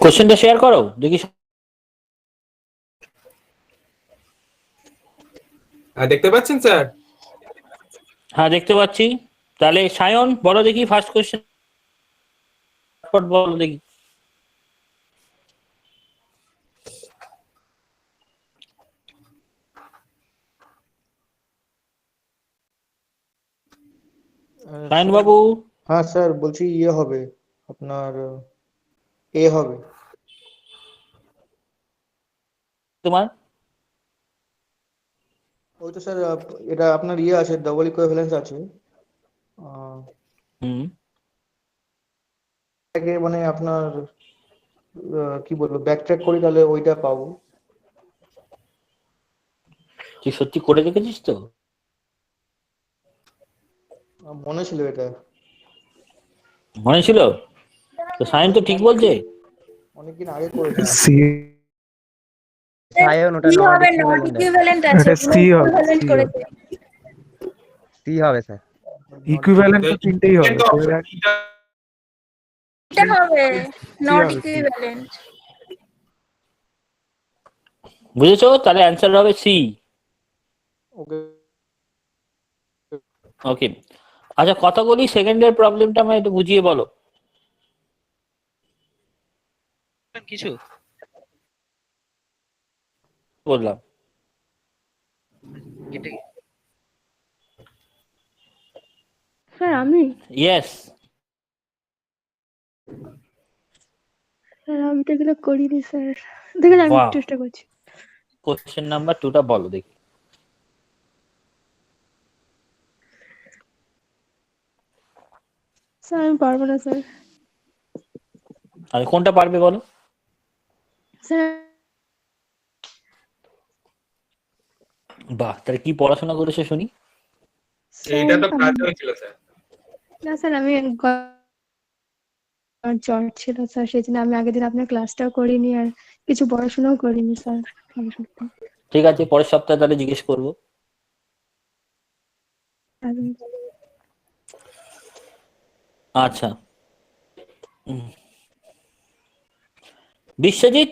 কোশ্চেনটা শেয়ার করো দেখি। দেখতে পাচ্ছেন স্যার? হ্যাঁ দেখতে পাচ্ছি। তাহলে সায়ন বলো দেখি ফার্স্ট কোশ্চেন বলো দেখি। সায়ন স্যার, বাবু হ্যাঁ স্যার বলছি ইয়ে হবে আপনার এ হবে। তোমার ওই তো স্যার এটা আপনার ইয়ে আছে, ডাবল ইকুইভ্যালেন্স আছে। হুম এটাকে মানে আপনার কি বলবো, ব্যাক ট্র্যাক করি তাহলে ওইটা পাবো। তুই সত্যি করে রেখেছিস তো? মনে ছিল এটা। মনে ছিল তো? সায়ন তো ঠিক বলছে। অনেকদিন আগে করেছিলাম। সায়ন ওটা কি নট হবে? নট ইকুইভ্যালেন্ট আছে, ইকুইভ্যালেন্ট আছে, এটা পুরো সি হবে, ইকুইভ্যালেন্ট সি হবে। করেছে। সি হবে স্যার। ইকুইভ্যালেন্ট তো তিনটেই হবে। কিন্তু এটা হবে সি নট হবে, সি। ইকুইভ্যালেন্ট। বুঝেছো? তাহলে অ্যান্সার হবে সি। ওকে। ওকে, আচ্ছা কথা বলি, সেকেন্ডের প্রবলেমটা আমায় একটু বুঝিয়ে বলো। কিছু বললাম এটা স্যার আমি ইয়েস। স্যার আমি তো এগুলো করিনি স্যার, দেখুন আমি বাহ, চেষ্টা করছি। কোশ্চেন নাম্বার 2টা বলো দেখি। স্যার আমি পারবো না স্যার। আর কোনটা পারবে বলো? স্যার বাহ, তাহলে কি পড়াশোনা করেছো শুনি? এইটা তো কাজ হয়েছিল স্যার। না স্যার আমি জ্বর ছিল স্যার, সেই জন্য আমি আগের দিন আপনার ক্লাসটাও করিনি আর কিছু পড়াশোনাও করিনি স্যার। ঠিক আছে, পরের সপ্তাহে তাহলে জিজ্ঞেস করবো। আচ্ছা, Biswajit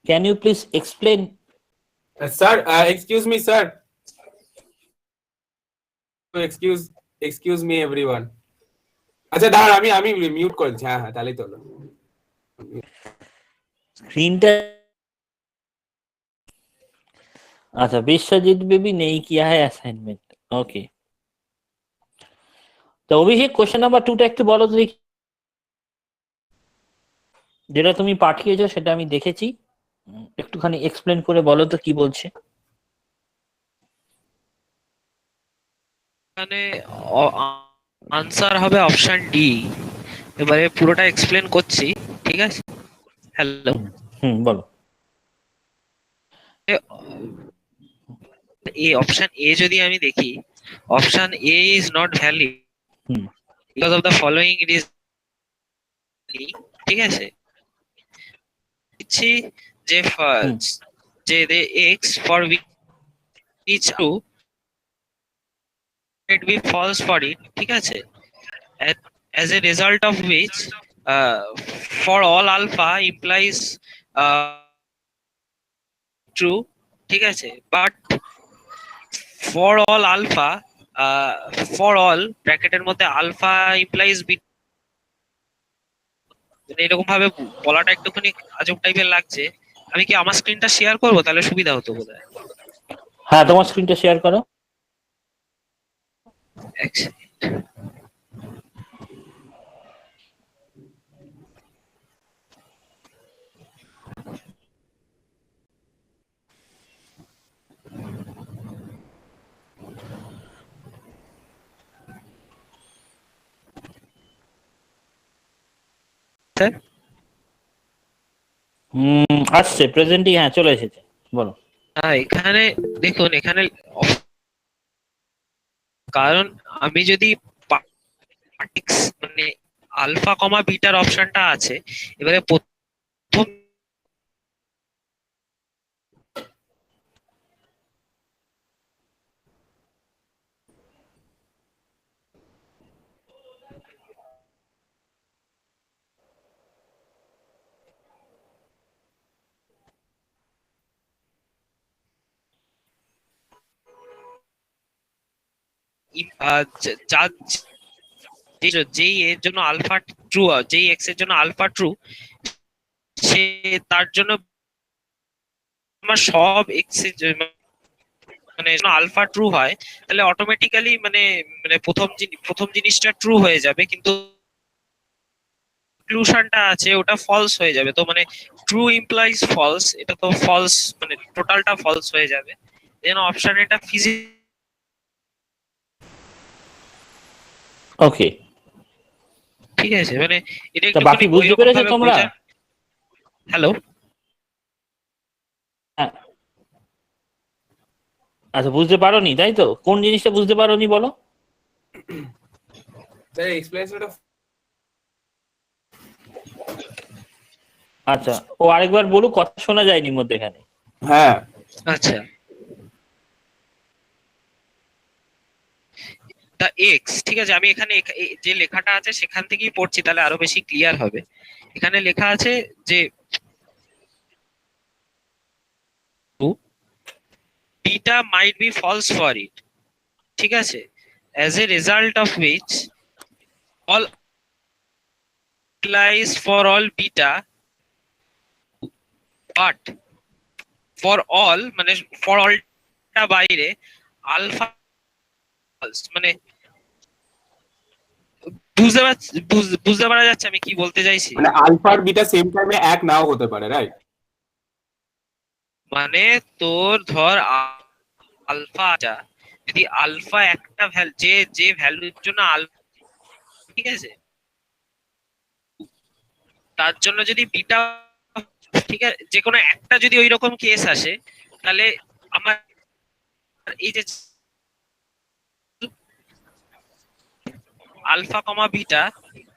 can you please explain? Sir excuse me sir, excuse me everyone. আচ্ছা দাঁড়ান, আমি আমি মিউট করছি। হ্যাঁ হ্যাঁ, তাহলেই তো হলো। स्क्रीनটা अच्छा, विश्वजीत बेबी नहीं किया है असाइनमेंट। ओके, তো অভিষেক কোশ্চেন নাম্বার 2টা একটু বলো তো দেখি। যেটা তুমি পাঠিয়েছো সেটা আমি দেখেছি, একটুখানি এক্সপ্লেন করে বলো তো কি বলছে। এখানে আনসার হবে অপশন ডি। এবারে পুরোটা এক্সপ্লেন করছি, ঠিক আছে? হ্যালো, বলো। এই অপশন এ যদি আমি দেখি, option A is not valid hmm because of the following reason. ঠিক আছে, দিচ্ছি যে যে the x for which true it be false for it, ঠিক আছে? As a result of which uh, for all alpha implies true, ঠিক আছে? But for all alpha for all ব্র্যাকেটের মধ্যে alpha implies beta, এরকম ভাবে বলাটা একটুখানি আজব টাইপের লাগছে। আমি কি আমার স্ক্রিনটা শেয়ার করবো? তাহলে সুবিধা হতো বোধহয়। হ্যাঁ, তোমার স্ক্রিনটা শেয়ার করো। এক সেকেন্ড। স্যার আসছে প্রেজেন্টই, হ্যাঁ চলে এসেছে, বলো। এখানে দেখুন, এখানে কারণ আমি যদি মানে আলফা কমা বিটার অপশনটা আছে, এবারে প্রথম যেই এর জন্য আলফা ট্রু, যেই এক্স এর জন্য আলফা ট্রু, সে তার জন্য আমার সব এক্স এর মানে আলফা ট্রু হয়, তাহলে অটোমেটিক্যালি মানে মানে প্রথম জিনিসটা ট্রু হয়ে যাবে, কিন্তু কনক্লুশনটা আছে ওটা ফলস হয়ে যাবে। তো মানে ট্রু ইমপ্লাইজ ফলস, এটা তো ফলস, মানে টোটালটা ফলস হয়ে যাবে। দেন অপশন এটা ফিজিক্স। ওকে, ঠিক আছে, মানে এটা তা বাকি একটুখানি বুঝতে ওইরকম পেরেছো ভাবে তোমরা? হ্যালো, হ্যাঁ, আচ্ছা, বুঝতে পারোনি তাই তো? কোন জিনিসটা বুঝতে পারোনি বলো? স্যার এক্সপ্লেনেশনটা আচ্ছা, ও আরেকবার বলুক, কথা শোনা যায়নি মধ্যেখানে। হ্যাঁ আচ্ছা, তা এক্স, ঠিক আছে, আমি এখানে যে লেখাটা আছে সেখান থেকেই পড়ছি, তাহলে আরো বেশি ক্লিয়ার হবে। এখানে লেখা আছে যে beta might be false for it, ঠিক আছে, as a result of which all lies for all beta, but for all মানে for all টা বাইরে আলফা false, মানে বুঝতে পারা যাচ্ছে আমি কি বলতে চাইছি? মানে আলফা আর বিটা সেম টাইমে এক নাও হতে পারে, রাইট? মানে তোর ধর আলফা, যদি আলফা একটা যে ভ্যালুর জন্য আলফা, ঠিক আছে, তার জন্য যদি বিটা, ঠিক আছে, যে কোনো একটা যদি ওই রকম কেস আসে, তাহলে আমার এই যে alpha comma beta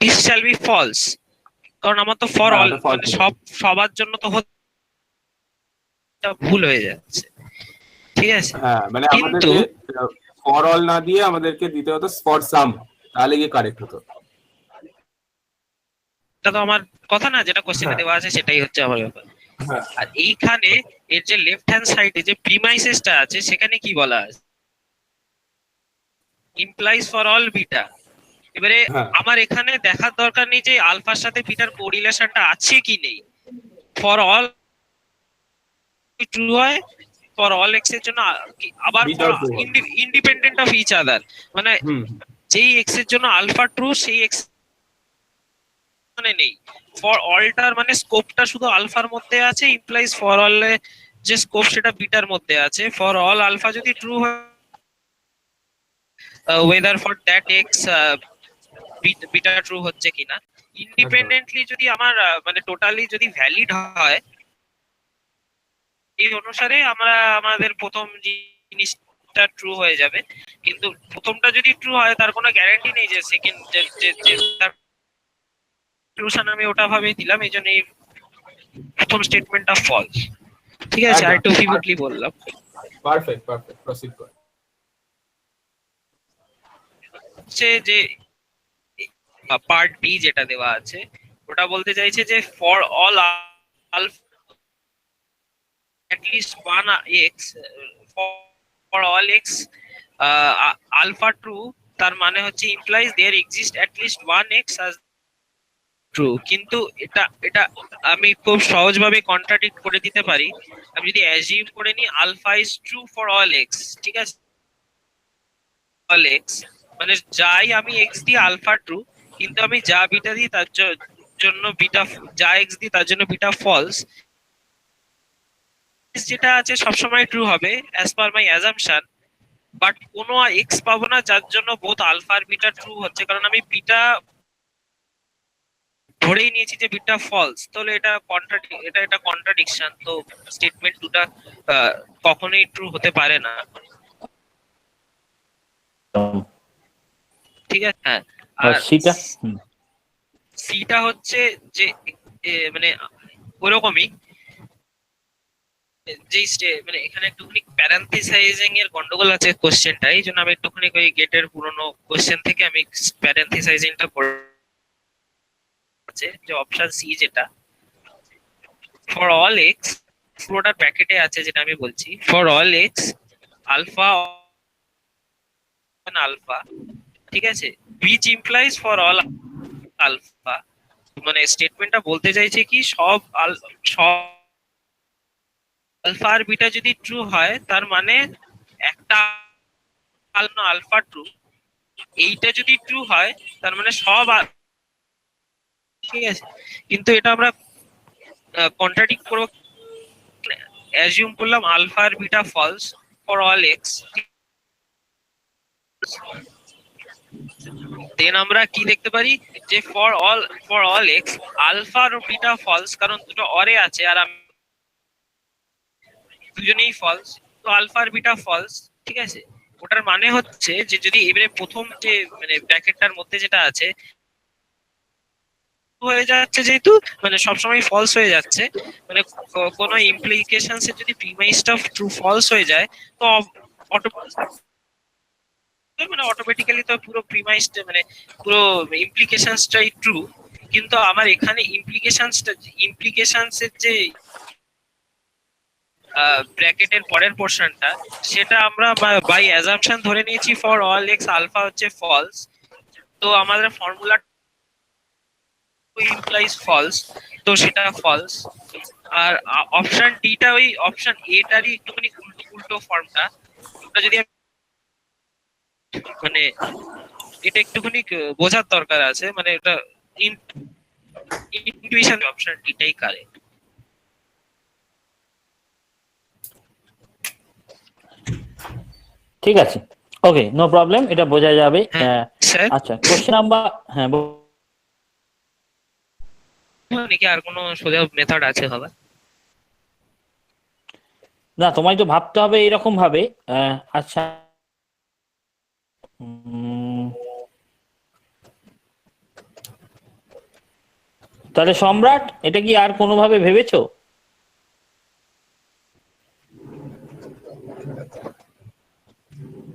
this shall be false, কারণ আমার তো ফর হ্যাঁ, অল ওটা false মানে হবে। সবার জন্য তো ভুল হয়ে যাচ্ছে, ঠিক আছে, হ্যাঁ, মানে কিন্তু আমাদেরকে ফর অল না দিয়ে আমাদেরকে দিতে হতো ফর সাম, তাহলে গিয়ে কারেক্ট হতো। এটা তো আমার কথা না, যেটা কোশ্চেনে হ্যাঁ। দেওয়া আছে সেটাই হচ্ছে আমার ব্যাপার। হ্যাঁ আর এইখানে এর যে লেফট হ্যান্ড সাইডে যে প্রিমাইসেসটা আছে সেখানে কি বলা আছে, ইমপ্লাইজ ফর অল বিটা। এবারে হ্যাঁ। আমার এখানে দেখার দরকার নেই যে আলফার সাথে বিটার কোরিলেশনটা আছে কি নেই। ফর অল ট্রু হয়, ফর অল এক্স এর জন্য আবার Beta true হবে। ইন্ডিপেন্ডেন্ট অফ ইচ আদার, মানে হুম যেই এক্স এর জন্য আলফা ট্রু সেই এক্স মানে নেই। ফর অলটার মানে স্কোপটা শুধু আলফার মধ্যে আছে, ইমপ্লাইজ ফর অল যে স্কোপ সেটা বিটার মধ্যে আছে। ফর অল আলফা যদি ট্রু হয়, weather for that x beta true হচ্ছে কিনা, ইন্ডিপেন্ডেন্টলি যদি আমার মানে টোটালি যদি ভ্যালিড হয়, এই অনুসারে আমরা আমাদের প্রথম জিনিসটা ট্রু হয়ে যাবে। কিন্তু প্রথমটা যদি ট্রু হয় তার কোনো গ্যারান্টি নেই যে সেকেন্ড যে ট্রুশন আমি ওটা ভাবেই দিলাম, এই জন্য এই প্রথম স্টেটমেন্টটা ফলস। ঠিক আছে, আর একটু ভিভিডলি বললাম। পারফেক্ট প্রসিড কর। হচ্ছে যে পার্ট বি যেটা দেওয়া আছে ওটা বলতে চাইছে যে for all alpha at least one x, for all x alpha true, তার মানে হচ্ছে implies there exists at least one x as true। কিন্তু এটা এটা আমি খুব সহজভাবে কন্ট্রাডিক্ট করে দিতে পারি। আমি যদি অ্যাজিউম করে নিই alpha is true for all X, ঠিক আছে, অল এক্স মানে যাই আমি এক্স দিই আলফা ট্রু, কিন্তু আমি যা বিটা দিই তার জন্য বিটা, যা এক্স দিই তার জন্য বিটা ফলস, যেটা আছে সবসময় ট্রু হবে as per my assumption. But কোনো এক্স পাবো না যার জন্য বোথ আলফা আর বিটা ট্রু হচ্ছে, কারণ আমি বিটা ধরেই নিয়েছি যে বিটা ফলস। তাহলে এটা কন্ট্রাডিকশন, তো স্টেটমেন্ট দুটা কখনোই ট্রু হতে পারে না, ঠিক আছে। হ্যাঁ, আর আর সিটা সিটা হচ্ছে যে মানে ওরকমই যে মানে এখানে একটুখানি প্যারেন্থেসাইজিং এর গন্ডগোল আছে কোশ্চেনটা, এই জন্য আমি একটুখানি ওই গেটের পুরনো কোশ্চেন থেকে আমি প্যারেন্থেসাইজিংটা করে আছে যে অপশন সি যেটা ফর অল এক্স, পুরোটা ব্র্যাকেটে আছে যেটা আমি বলছি, for all x alpha an alpha, ঠিক আছে, which implies for all alpha, মানে স্টেটমেন্টটা বলতে চাইছে কি সব আলফা আর বিটা যদি ট্রু হয় তার মানে একটা আলফা ট্রু, এইটা যদি ট্রু হয় তার মানে সব ঠিক আছে। কিন্তু এটা আমরা কন্ট্রাডিক্ট করব, অ্যাজিউম করলাম আলফা আর beta false for all x, then আমরা কি দেখতে পারি যে ফর অল এক্স আলফা আর বিটা ফলস, কারণ দুটো অরে আছে আর আমি দুজনেই ফলস, তো আলফা আর বিটা ফলস, ঠিক আছে। ওটার মানে হচ্ছে যে যদি এবারে প্রথম যে মানে ব্র্যাকেটটার মধ্যে যেটা আছে হয়ে যাচ্ছে, যেহেতু মানে সবসময় ফলস হয়ে যাচ্ছে, মানে কোনো ইমপ্লিকেশনস এর যদি প্রিমাইসটা ট্রু ফলস হয়ে যায় তো মানে অটোমেটিক্যালি তো পুরো প্রিমাইসটা মানে পুরো ইমপ্লিকেশনসটাই ট্রু। কিন্তু আমার এখানে ইমপ্লিকেশনস এর যে ব্র্যাকেটের পরের পোর্শনটা সেটা আমরা বাই অ্যাজাম্পশন ধরে নিয়েছি ফর অল এক্স আলফা হচ্ছে ফলস, তো আমাদের ফর্মুলা ইমপ্লাইজ ফলস, তো সেটা ফলস। আর অপশন ডিটা ওই অপশন এটারই একটুখানি উল্টো ফর্মটা, ওটা যদি মানে এটা একটুখানি বোঝার দরকার আছে, মানে এটা ইনটুইশন অপশন ডিটাই কারেক্ট। ঠিক আছে, ওকে, নো প্রবলেম, এটা বোঝা যাবে। স্যার আচ্ছা, কোশ্চেন নাম্বার, হ্যাঁ নাকি আর কোনো সোজা মেথড আছে হবে? না, তোমায় তো ভাবতে হবে এরকম ভাবে। আচ্ছা, তাহলে সম্রাট, এটা কি আর কোনোভাবে ভেবেছো?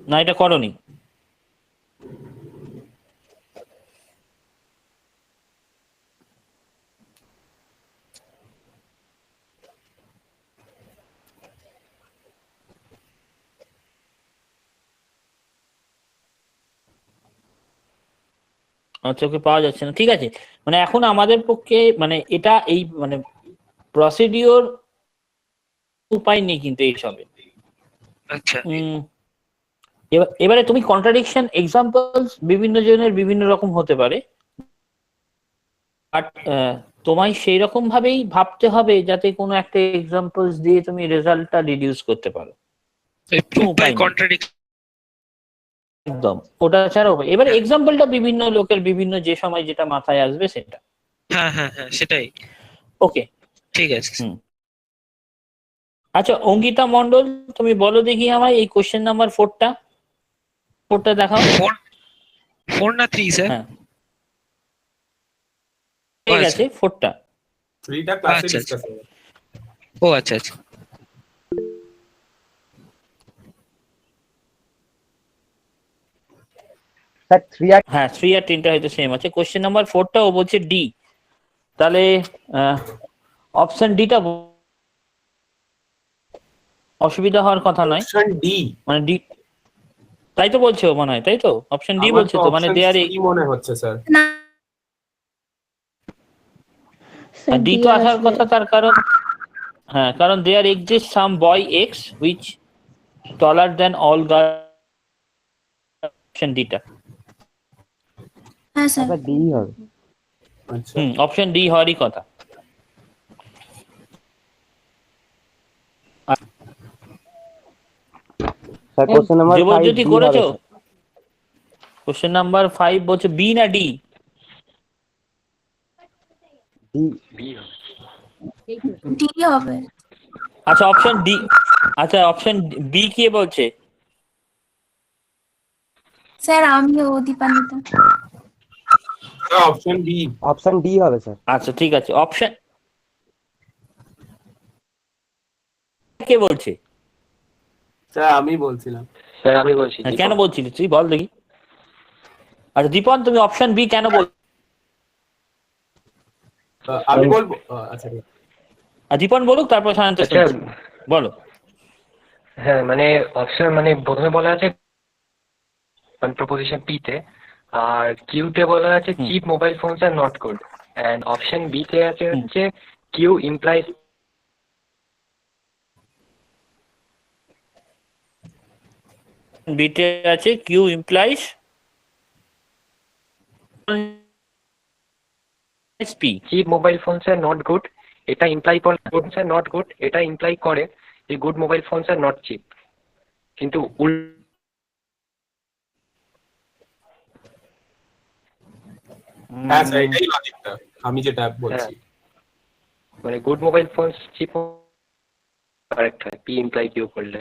না, এটা করনি? আচ্ছা, ওকে, পাওয়া যাচ্ছে না, ঠিক আছে। মানে এখন আমাদের পক্ষে মানে এটা এই মানে প্রসিডিওর উপায় নেই কিন্তু এইসবে। আচ্ছা, এবারে তুমি কন্ট্রাডিকশন এক্সাম্পলস বিভিন্ন জনের বিভিন্ন রকম হতে পারে, বাট তোমায় সেই রকম ভাবেই ভাবতে হবে যাতে কোনো একটা এক্সাম্পলস দিয়ে তুমি রেজাল্টটা রিডিউস করতে পারো। বাই কন্ট্রাডিকশন একদম, ওটা ছাড়াও এবারে এক্সাম্পলটা বিভিন্ন লোকের বিভিন্ন যে সময় যেটা মাথায় আসবে সেটা। হ্যাঁ হ্যাঁ হ্যাঁ, সেটাই, ওকে, ঠিক আছে। আচ্ছা, অঙ্কিতা মন্ডল, তুমি বলো দেখি আমায় এই কোশ্চেন নাম্বার 4টা দেখাও। 4 না 3 স্যার? হ্যাঁ, ঠিক আছে, 4টা। 3টা ক্লাসে ডিসকাস হবে। ও আচ্ছা আচ্ছা, স্যার 3 আর হ্যাঁ, 3 আর 3টা হয়তো সেম আছে। কোশ্চেন নাম্বার 4টা ও বলছে ডি, তাহলে অপশন ডিটা অসুবিধা হওয়ার কথা নয়। অপশন ডি মানে ডি, তাই তো বলছে ও মনে হয়, তাই তো অপশন ডি বলছে তো, মানে দেয়ার কি মনে হচ্ছে স্যার? ডি তো আসার কথা, তার কারণ হ্যাঁ, কারণ there exist some boy x which taller than all girls, option ডিটা। হ্যাঁ স্যার, ডি হবে। আচ্ছা, অপশন ডি হওয়ারই কথা। স্যার কোশ্চেন নাম্বার 5 যদি করেছো, কোশ্চেন নাম্বার 5 বলছে বি না ডি? ডি হবে। আচ্ছা, অপশন ডি, আচ্ছা অপশন বি কে বলছে? স্যার আমিও Dipanwita. Option D. Option D হবে স্যার। আচ্ছা, ঠিক আছে, অপশন কে বলছে? স্যার আমি বলছিলাম। কেন বলছিলি তুই, বল দেখি। আচ্ছা দীপন, তুমি অপশন বি কেন বল? আমি বলবো, আচ্ছা দীপন বলুক, তারপর সায়ন্ত বলো। হ্যাঁ, মানে অপশন মানে প্রথমে বলা আছে মানে প্রপোজিশন পি তে, আর কিউতে বলা আছে cheap mobile phones are not good, and option B তে আছে হচ্ছে কিউ ইমপ্লাইজ বিটে আছে Q implies P. Cheap mobile phones are not good, এটা ইমপ্লাই করে ফোনস আর নট গুড, এটা ইমপ্লাই করে যে good mobile phones are not cheap, কিন্তু হ্যাঁ স্যার এটাই লজিকটা আমি যেটা বলছি। মানে good mobile phones cheap correct হয় পি ইমপ্লাই কিউ করলে।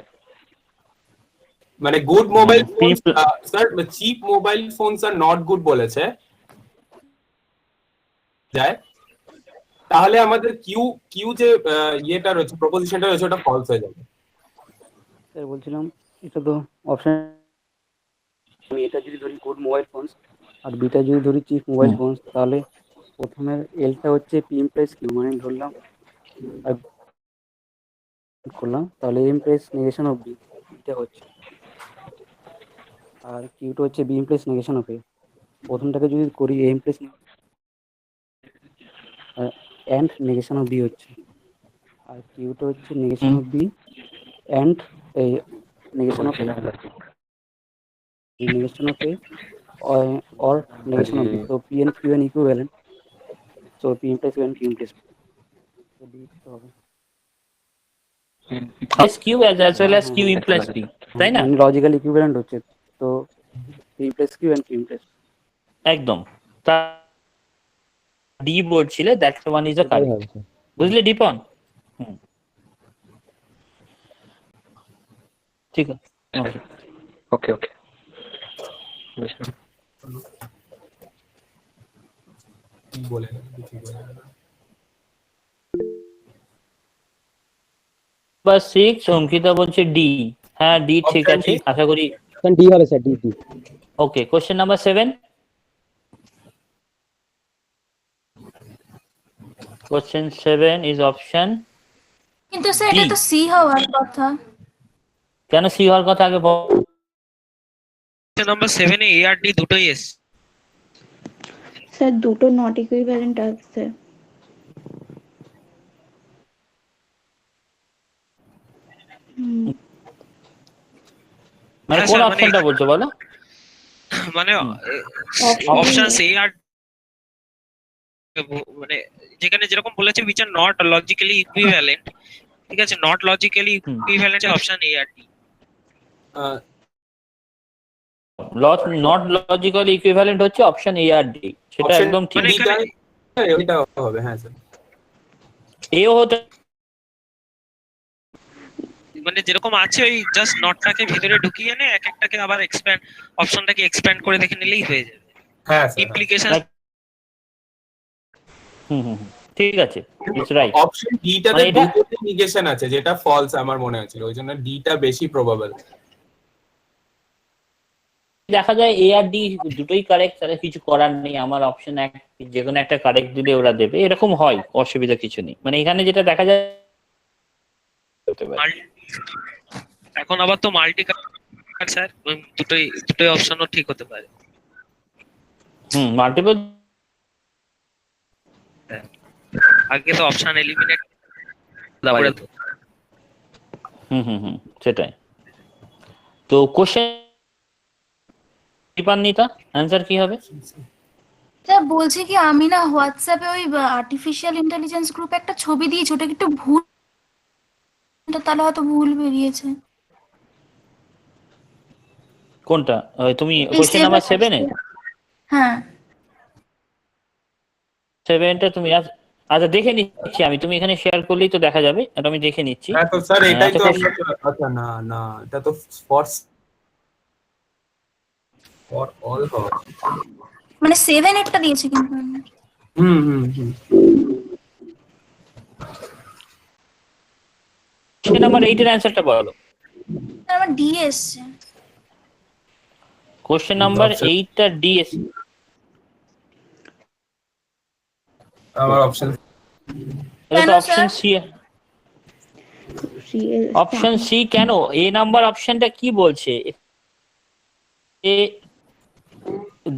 মানে good mobile phones people- sir cheap mobile phones are not good বলেছে যায়, তাহলে আমাদের কিউ কিউ যে ইয়েটা রয়েছে প্রপোজিশনটা রয়েছে ওটা ফলস হয়ে যাবে। স্যার বলছিলাম এটা তো অপশন, আমি এটা যদি ধরি গুড মোবাইল ফোনস আর বিটা যদি ধরি চিপ মোবাইল ফোনস, তাহলে প্রথমের এলটা হচ্ছে পি ইমপ্রেস কিউ, মানে ধরলাম আর করলাম, তাহলে A implies negation of B এটা হচ্ছে, আর কিউটা হচ্ছে B implies negation of A. প্রথমটাকে যদি করি A implies and negation of B হচ্ছে, আর কিউটা হচ্ছে নেগেশন অফ বি অ্যান্ড এই negation of negation of A or negation of B. So P and Q and equivalent. So P implies Q and Q implies P. So D তো হবে। Q as well as Q implies P, তাই না? Logical equivalent হচ্ছে, তো P implies Q and Q implies P। একদম। তা D বলছিলে that one is a correct, বুঝলে দীপন? ঠিক আছে, ওকে ওকে বলে বাস 6 অঙ্কিতা বলছে ডি। হ্যাঁ ডি ঠিক Option আছে, D। আশা করি। ডি হবে sir, D D. Okay, question number 7। Question 7 is option. কিন্তু স্যার এটা তো সি হওয়ার কথা। কেন সি হওয়ার কথা আগে বল। নাম্বার 7 এ এ আর ডি দুটোই এসছে। স্যার দুটো নট ইকুইভ্যালেন্ট আছে। মানে কোন অপশনটা বলছো বলো? মানে অপশন এ আর মানে যেখানে যেরকম বলেছে which are not logically equivalent, ঠিক আছে, not logically equivalent option A আর ডি। নট লজিক্যালি ইকুইভ্যালেন্ট হচ্ছে অপশন এ আর ডি, সেটা একদম ঠিক। এটা হবে হ্যাঁ স্যার। এও হতে মানে যেরকম আছে ওই জাস্ট নটটাকে ভিতরে ঢুকিয়ে এনে এক একটাকে আবার এক্সপ্যান্ড, অপশনটাকে এক্সপ্যান্ড করে দেখে নিলেই হয়ে যাবে। হ্যাঁ স্যার ইমপ্লিকেশন ঠিক আছে, ইটস রাইট। অপশন ডি টাতে দুটো নেগেশন আছে যেটা ফলস আমার মনে হচ্ছিল, ওইজন্য ডি টা বেশি প্রবাবল। দেখা যায় এ আর ডি দুটোই কারেক্ট, তাহলে কিছু করার নেই, আমার অপশন এক যে কোনো একটা কারেক্ট দিলে ওরা দেবে, এরকম হয়, অসুবিধা কিছু নেই। মানে এখানে যেটা দেখা যায় এখন আবার তো মাল্টি স্যার দুটোই অপশনও ঠিক হতে পারে। মাল্টিপল আগে তো অপশন এলিমিনেট করে তো। সেটাই তো। কোশ্চেন দীপান্বিতা অ্যানসার কি হবে? স্যার বলছি কি, আমি না হোয়াটসঅ্যাপে ওই আর্টিফিশিয়াল ইন্টেলিজেন্স গ্রুপে একটা ছবি দিয়েছি, ওটা কি একটু ভুল, তাহলে হয়তো ভুল বেরিয়েছে। কোনটা তুমি কোশ্চেন নাম্বার 7 এ? হ্যাঁ 7টা তুমি আচ্ছা দেখে নিচ্ছি আমি, তুমি এখানে শেয়ার করলেই তো দেখা যাবে, এটা আমি দেখে নিচ্ছি। হ্যাঁ তো স্যার এটাই তো আচ্ছা না না এটা তো ফর অল হবে, মানে 7 একটা দিয়েছি কিন্তু আমি। কোশ্চেন নাম্বার 8 এর অ্যানসারটা বলো। স্যার আমার ডি এসছে। কোশ্চেন নাম্বার 8টা ডি এস। আমার অপশন এটা অপশন সি। অপশন সি কেন? এ নাম্বার অপশনটা কি বলছে?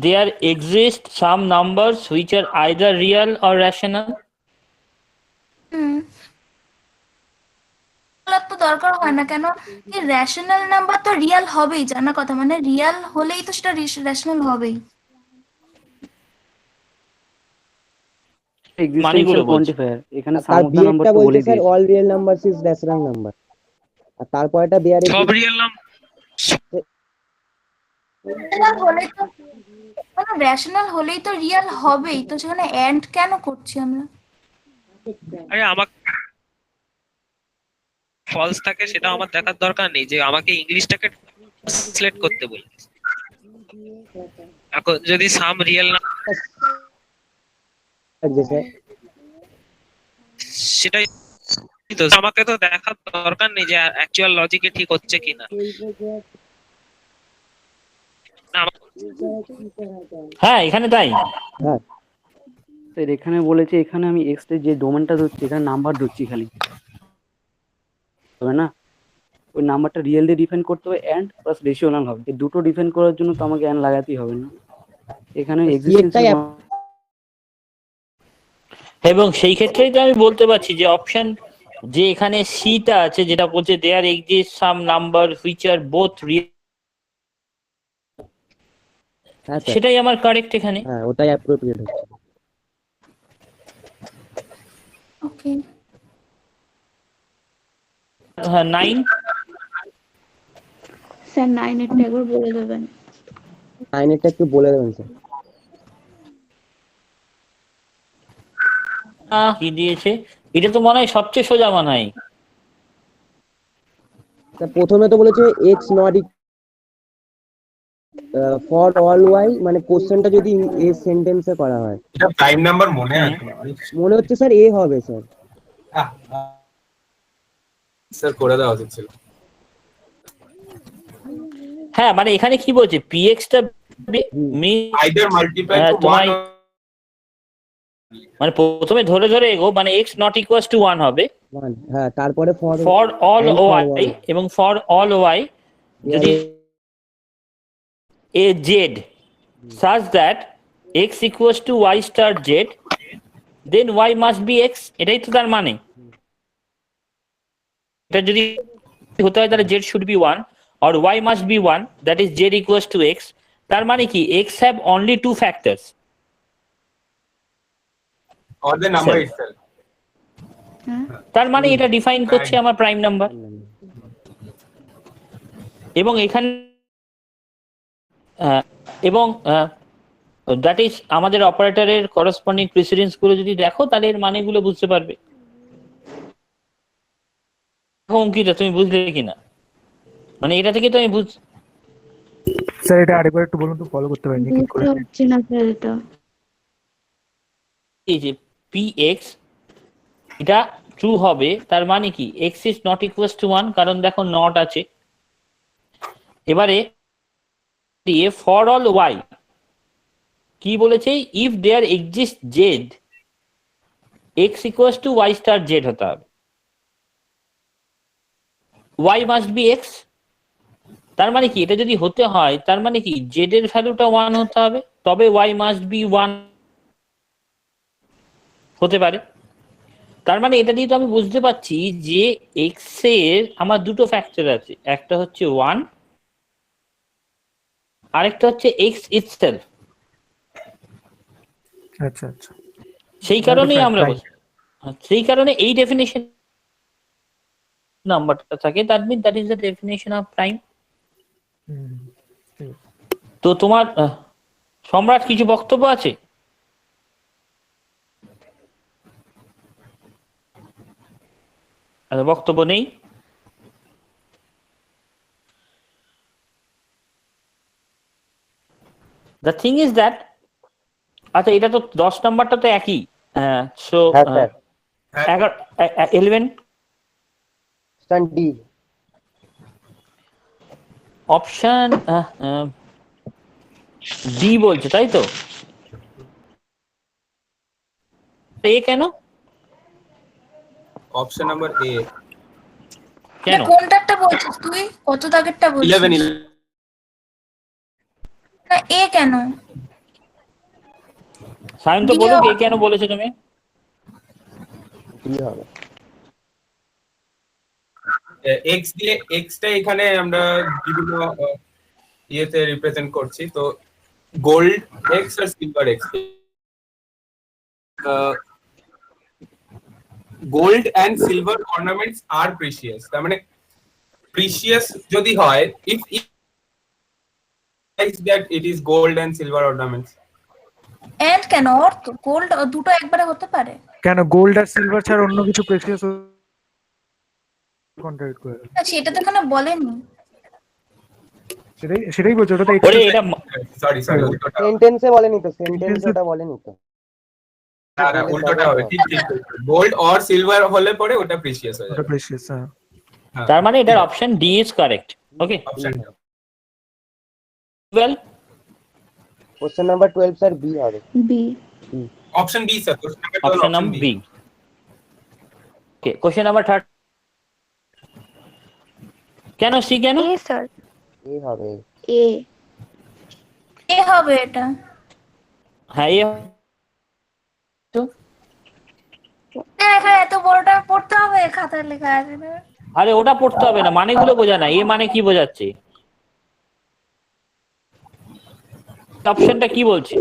there exist some numbers which are either real or rational. বলার তো দরকার হয় না, কেন কি রেশনাল নাম্বার তো রিয়াল হবেই, জানা কথা, মানে রিয়াল হলেই তো সেটা রেশনাল হবেই। মানেগুলো এক্সিস্টেন্সিয়াল বলছি। কোয়ান্টিফায়ার, এখানে তার সাম অফ দ্য বিয়েরটা নাম্বারটা বলছে বলে স্যার দিয়েছে। All real numbers is rational number, আর তারপরেটা দেয়ার সব রিয়েল নাম হলেই তো, মানে রেশনাল হলেই তো রিয়াল হবেই, তো সেখানে এন্ড কেন করছি আমরা? আরে আমাকে ফলস থাকে সেটা আমার দেখার দরকার নেই, যে আমাকে ইংলিশটাকে ট্রান্সলেট করতে বলেছে। এখন যদি সাম রিয়েল না, স্যার সেটাই তো আমাকে তো দেখার দরকার নেই যে অ্যাকচুয়াল লজিকে ঠিক হচ্ছে কিনা। না, হ্যাঁ এখানে তাই। হ্যাঁ স্যার এখানে বলেছে, এখানে আমি এক্স এর যে ডোমেনটা ধরছি এখানে নাম্বার ধরছি খালি, হবে না? ওই নাম্বারটা রিয়েল দিয়ে ডিফাইন করতে হবে, এন্ড প্লাস রেশনাল হবে, এই দুটো ডিফাইন করার জন্য তো আমাকে এন্ড লাগাতেই হবে না? এখানে এক্সিস্টেন্সিয়াল এবং সেই ক্ষেত্রেই তো আমি বলতে পারছি যে অপশন যে এখানে সিটা আছে যেটা বলছে there exist some number which are both real, হ্যাঁ স্যার, সেটাই আমার কারেক্ট এখানে। হ্যাঁ ওটাই অ্যাপ্রোপ্রিয়েট হচ্ছে। ওকে, হ্যাঁ 9 স্যার 9 এরটা একবার বলে দেবেন। আইনেরটা একটু বলে দেবেন স্যার। কি দিয়েছে, এটা তো মনে হয় সবচেয়ে সোজা মনে হয়। স্যার প্রথমে তো বলেছে X not for all Y, মানে কোশ্চেনটা যদি এ সেন্টেন্সে করা হয়, এটা প্রাইম নাম্বার মনে আছে না? মনে হচ্ছে স্যার এ হবে স্যার। স্যার করে দেওয়া উচিত ছিল। হ্যাঁ মানে এখানে কি বলছে px টা আইদার মাল্টিপ্লাই টু তোমার 1 মানে প্রথমে ধরে ধরে এগো, মানে x নট ইকুয়ালস টু 1 হবে হ্যাঁ তারপরে for all and for Y, y। এবং ফর অল ওয়াই যদি a z such that x equals to y star z, then y must be x, এটাই তো তার মানে। এটা যদি হতে হয় তাহলে z should be 1 or y must be 1, that is z equals to x, তার মানে কি x have only two factors, or the number Sir. itself. তার মানে এটা ডিফাইন করছে আমার প্রাইম নাম্বার। এবং এখানে এবং দ্যাট ইজ আমাদের অপারেটরের করসপন্ডিং প্রিসিডেন্স গুলো যদি দেখো তাহলে এর মানেগুলো বুঝতে পারবে। অঙ্কিতা তুমি বুঝলে কিনা, মানে এটা থেকে তো আমি বুঝ স্যার এটা আরেকবার একটু বলুন তো, ফলো করতে পারিনি কি করে। বুঝতে পারছি না স্যার এটা। এই যে px এটা ট্রু হবে, তার মানে কি x is not equals to 1, কারণ দেখো নট আছে। এবারে দিয়ে ফর অল y কি বলেছে, if there exist z x equals to y star z হতে হবে, y must be x, তার মানে কি এটা যদি হতে হয় তার মানে কি z এর ভ্যালুটা 1 হতে হবে, তবে y must be 1 হতে পারে। তার মানে এটা দিয়ে তো আমি বুঝতে পারছি যে x এর আমার দুটো ফ্যাক্টর আছে, একটা হচ্ছে 1 আরেকটা হচ্ছে x itself। আচ্ছা আচ্ছা, সেই কারণেই আমরা Right. সেই কারণে এই ডেফিনিশন নাম্বারটা থাকে, that mean that is the definition of prime. তো তোমার সম্রাট কিছু বক্তব্য আছে? বক্তব্য নেই? দ্য থিং ইজ দ্যাট, আচ্ছা এটা তো 10 নাম্বারটা তো একই, সো হ্যাঁ sir 11 option D. Option D বলছে, তাই তো? এ কেন? অপশন নাম্বার এ কেন? কোনটারটা বলছিস তুই? কত দাগেরটা বলছিস? 11 না এ কেন? সায়ন তো বলুক এ কেন বলেছো তুমি? ডি হবে। এক্স দিয়ে এক্সটা এখানে আমরা বিভিন্ন ইয়েতে রিপ্রেজেন্ট করছি, তো গোল্ড এক্স আর silver X. Gold and silver ornaments are precious, তার মানে প্রিসিয়াস যদি হয় if that it is gold and silver ornaments. And কেন? অর্থ গোল্ড দুটো একবারে হতে পারে? কেন গোল্ড আর সিলভার ছাড়া অন্য কিছু প্রেসিয়াস কন্ট্রাক্ট করে? আচ্ছা এটা তো এখানে বলেনি। সেটাই বলছো, ওটা তো ওরে এটা সরি উল্টোটা সেন্টেন্সে বলেনি তো, সেন্টেন্সে ওটা বলেনি তো। উল্টোটা হবে। ঠিক গোল্ড অর সিলভার হলে পরে ওটা প্রিসিয়াস হয়ে ওটা যাবে। প্রেসিয়াস। হ্যাঁ, তার মানে এটার option D is correct. Okay, option well question number 12 sir B হবে। B. Option B sir, option number B. Okay, question number 3 কেন সি কেন? এ স্যার। এ হবে। এ। এ হবে এটা। হ্যাঁ এ তো না এখানে এত বড়টা পড়তে হবে, খাতায় লেখা আছে না। আরে ওটা পড়তে হবে না, মানেগুলো বোঝা না। এ মানে কি বোঝাচ্ছে? অপশনটা কি বলছে?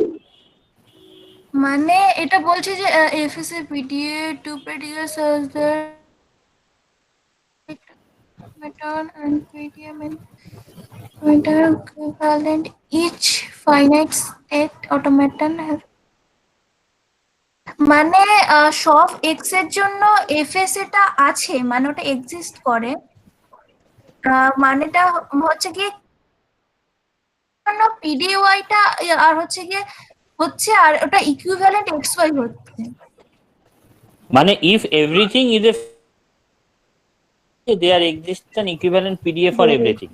মানে এটা বলছে যে FSA PDA to produce the metal and medium and metal equivalent each finite state automaton have মানে সব এক্স এর জন্য এফএসএ টা আছে, মানে ওটা এক্সিস্ট করে। মানেটা হচ্ছে কি পিডিওয়াই টা আর হচ্ছে কি হচ্ছে আর ওটা ইকুইভ্যালেন্ট এক্স ওয়াই হচ্ছে। মানে if everything is a there exists an equivalent PDF for everything,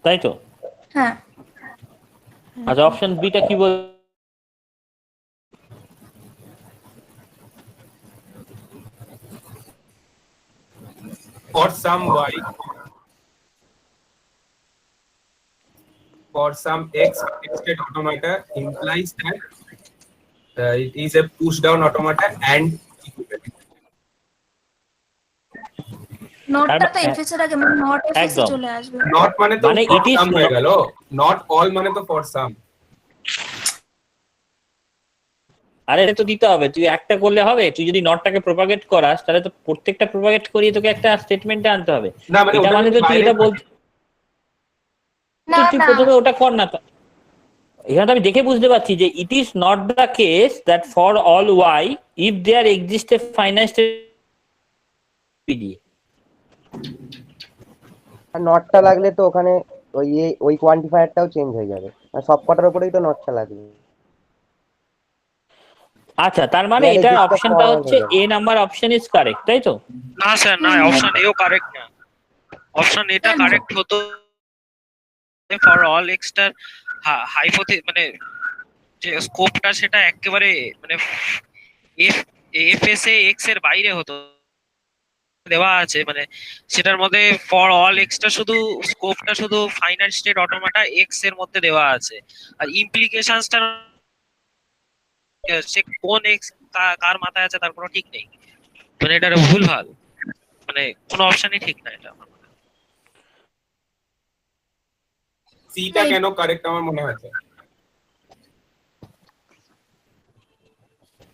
তাই তো? হ্যাঁ আচ্ছা অপশন বি টা কি বল? for some y for some x state automata implies that it is a push down automata and নটটা তো এফএস এর আগে, মানে নট এফএস একদম। চলে আসবে। not মানে তো মানে for it is some হয়ে not- গেল, not all মানে তো for some। আরে এটা তো দিতে হবে, তুই একটা করলে হবে? তুই যদি নটটাকে প্রপাগেট করাস তাহলে তো প্রত্যেকটা প্রপাগেট করিয়ে তোকে একটা স্টেটমেন্টে আনতে হবে। না মানে এটা ওটা মানে তো তুই এটা বল, না তুই না প্রথমে ওটা কর না। এখানে তো আমি দেখে বুঝতে পারছি যে it is not the case that for all y if there exist a finite PDA. আর নটটা লাগলে তো ওখানে ওই কোয়ান্টিফায়ারটাও চেঞ্জ হয়ে যাবে, আর সব কটার উপরেই তো নটটা লাগবে। আচ্ছা তার মানে There এটার exists a অপশনটা for হচ্ছে all A number option is correct, তাই তো? না স্যার না, অপশন এও কারেক্ট না। অপশন এটা কেন? কারেক্ট হতো ফর অল এক্সটার মানে যে স্কোপটা সেটা একেবারে মানে এফএসএ এক্স এর বাইরে হতো, দেওয়া আছে মানে সেটার মধ্যে ফর অল এক্সটা শুধু স্কোপটা শুধু ফাইনাইট স্টেট অটোমাটা এক্স এর মধ্যে দেওয়া আছে, আর ইমপ্লিকেশনসটা সে কোন এক্স কার মাথায় আছে তার কোনো ঠিক নেই। মানে এটা ভুল ভাল, মানে কোনো অপশনই ঠিক না এটা। সিটা কেন কারেক্ট আমার মনে হচ্ছে।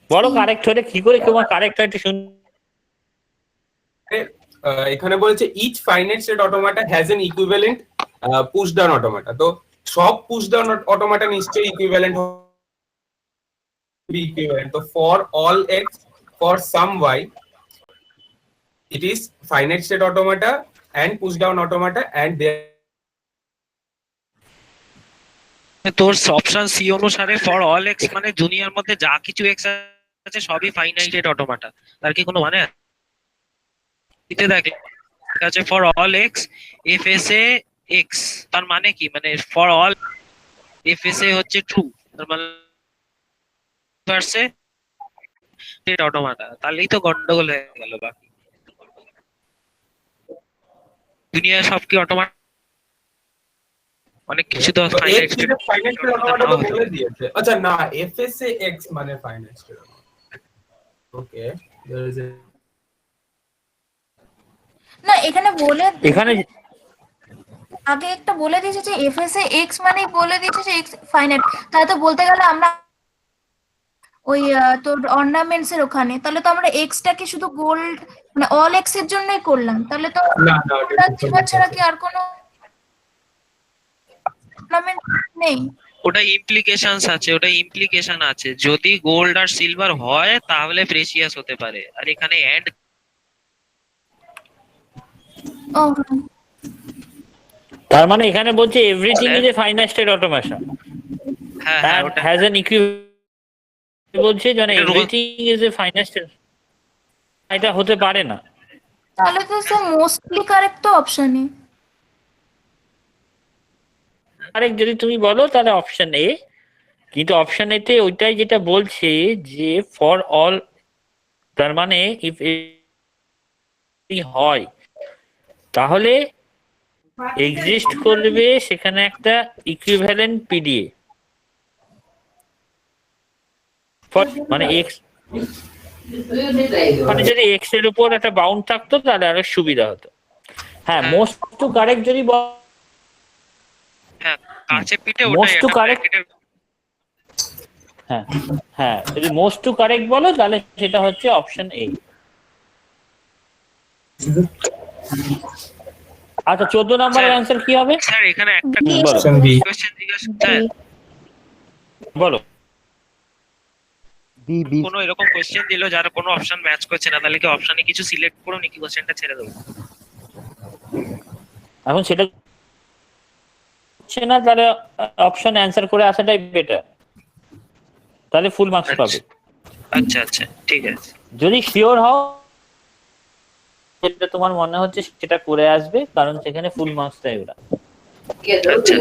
বড় কারেক্ট হলে কি করে তোমার কারেক্ট হয়তো শুন। এখানে বলেছে each finite state automata has an equivalent push down automata, তো সব পুশ ডাউন অটোমাটা নিশ্চয়ই ইকুইভ্যালেন্ট ইকুইভ্যালেন্ট। তো for all x for some y it is finite state automata and push down automata and তোর option C অনুসারে for all x মানে দুনিয়ার মধ্যে যা কিছু এক্স আছে সবই ফাইনাইট অটোমাটা, তার কি কোনো মানে আছে? এতে দেখ আছে for all x FSA x, তার মানে কি? মানে ফর অল এফএসএ হচ্ছে ট্রু, তার মানে ভার্সে স্টেট অটোমাটা, তাহলেই তো গন্ডগোল হয়ে গেল। বাকি দুনিয়া সব কি অটোমাটা অনেক কিছু তো x finite is a finite state automata তো বলে দিয়েছে। আচ্ছা না, FSA x মানে finite state automata। Okay, there is a না এখানে বলে এখানে আগে একটা বলে দিয়েছে যে এফএসএ এক্স মানেই বলে দিয়েছে যে এক্স ফাইনাইট, তাহলে তো বলতে গেলে আমরা ওই তোর অর্নামেন্টস এর ওখানে তাহলে তো আমরা এক্সটাকে শুধু গোল্ড মানে অল এক্স এর জন্যই করলাম, তাহলে তো না না গোল্ড আর সিলভার ছাড়া কি আর কোনো অর্নামেন্ট নেই? ওটা ইমপ্লিকেশন আছে, যদি গোল্ড আর সিলভার হয় তাহলে প্রেসিয়াস হতে পারে, আর এখানে অ্যান্ড ও তার মানে এখানে বলছে everything is a finite state automation হ্যাঁ হ্যাঁ ওটা হ্যাজ অ্যান ইকুইভ্যালেন্ট বলছে যেন everything is a finite state, এটা হতে পারে না। তাহলে তো স্যার মোস্টলি কারেক্ট তো অপশনে। আরেক যদি তুমি বলো তাহলে অপশন এ, কিন্তু অপশন এতে ওইটাই যেটা বলছে যে ফর অল, তার মানে ইফ হয় তাহলে এক্সিস্ট করবে সেখানে একটা ইকুইভ্যালেন্ট পিডিএ মানে এক্স, মানে যদি এক্স এর উপর একটা বাউন্ড থাকতো তাহলে আরো সুবিধা হতো। হ্যাঁ, মোস্ট টু কারেক্ট যদি হ্যাঁ কাছে পিঠে Most ওটাই to একটা correct- bracket-এর হ্যাঁ হ্যাঁ যদি মোস্ট টু কারেক্ট বলো তাহলে সেটা হচ্ছে অপশন এ। আচ্ছা 14 নম্বরের অ্যান্সার কি হবে? স্যার এখানে একটা বলো option B। কোশ্চেন জিজ্ঞাসা স্যার বলো। বি বি কোনো এরকম কোশ্চেন দিল যার কোনো অপশন ম্যাচ করছে না, তাহলে কি অপশনে কিছু সিলেক্ট করো নাকি কোশ্চেনটা ছেড়ে দেবো? এখন সেটা হচ্ছে না, তাহলে অপশন অ্যান্সার করে আসাটাই বেটার, তাহলে ফুল মার্কস পাবে। আচ্ছা আচ্ছা ঠিক আছে। যদি শিওর হও যেটা তোমার মনে হচ্ছে সেটা করে আসবে, কারণ সেখানে ফুল মার্কস দেয় ওরা। আচ্ছা আচ্ছা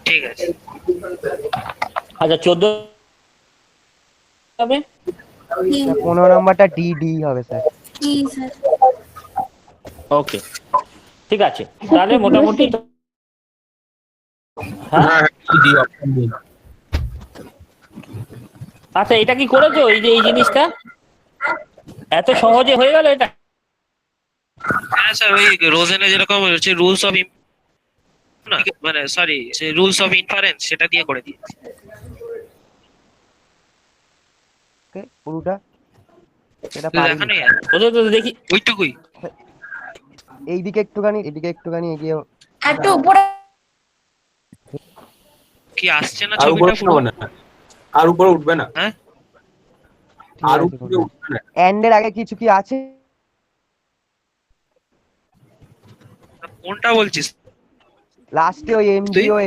ঠিক আছে। আচ্ছা 14 হবে। 15 নম্বরটা ডি ডি হবে স্যার। জি স্যার। ওকে ঠিক আছে, তাহলে মোটামুটি হ্যাঁ হ্যাঁ D option D। আচ্ছা এটা কি করেছো, এই যে এই জিনিসটা এত সহজে হয়ে গেল এটা? হ্যাঁ স্যার ওই রোজেনে যেরকম হচ্ছে রুলস অফ মানে সরি সেই রুলস অফ ইনফারেন্স সেটা দিয়ে করে দিয়েছি। ওকে পুরোটা এটা তো পারি। দেখানোই ওদের তো দেখি ওইটুকুই। এইদিকে একটুখানি এগিয়ে একটু উপরে কি আসছে না আর উপরে ছবিটা পুরো? উঠবে না, আর উপরে উঠবে না, হ্যাঁ আর উপরে উঠবে না। এন্ডের আগে কিছু কি আছে? কোনটা বলছিস? লাস্টে ওই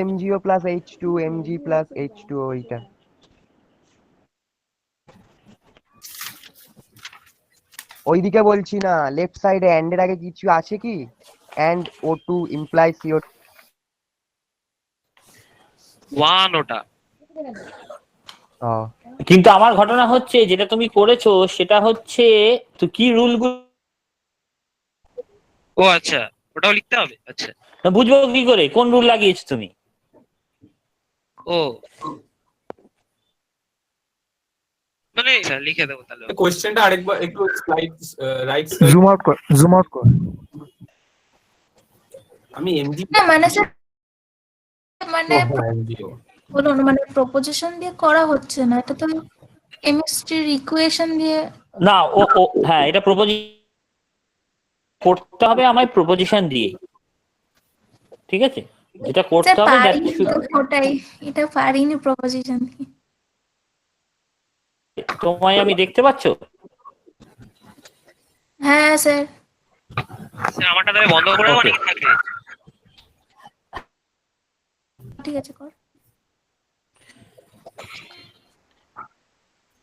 এমজিও plus H2 MG plus H2 ওইটা। ওইদিকে বলছি না, লেফট সাইডে এন্ডের আগে কিছু আছে কি? And O2 implies CO2। One ওটা। কিন্তু আমার ঘটনা হচ্ছে যেটা তুমি করেছো সেটা হচ্ছে তো কি রুল ও আচ্ছা ওটাও লিখতে হবে। আচ্ছা বুঝবো কি করে কোন রুল লাগিয়েছো তুমি? ও মানে স্যার লিখে দেবো তাহলে। কোশ্চেনটা আরেকবার একটু স্লাইড রাইট জুম আউট কর। আমি এমজি না মানে স্যার মানে এমজিও বলুন মানে প্রপোজিশন দিয়ে করা হচ্ছে না, এটা তো কেমিস্ট্রির ইকুয়েশন দিয়ে। না ও ও হ্যাঁ এটা করতে হবে আমায় প্রপোজিশন দিয়ে, ঠিক আছে? যেটা করতে স্যার হবে পারিনি তো ওটাই, এটা পারিনি প্রপোজিশন দিয়ে। তোমায় আমি দেখতে পাচ্ছো? হ্যাঁ স্যার। স্যার আমারটা তাহলে বন্ধ করে দেবো নাকি থাকবে? ঠিক আছে কর।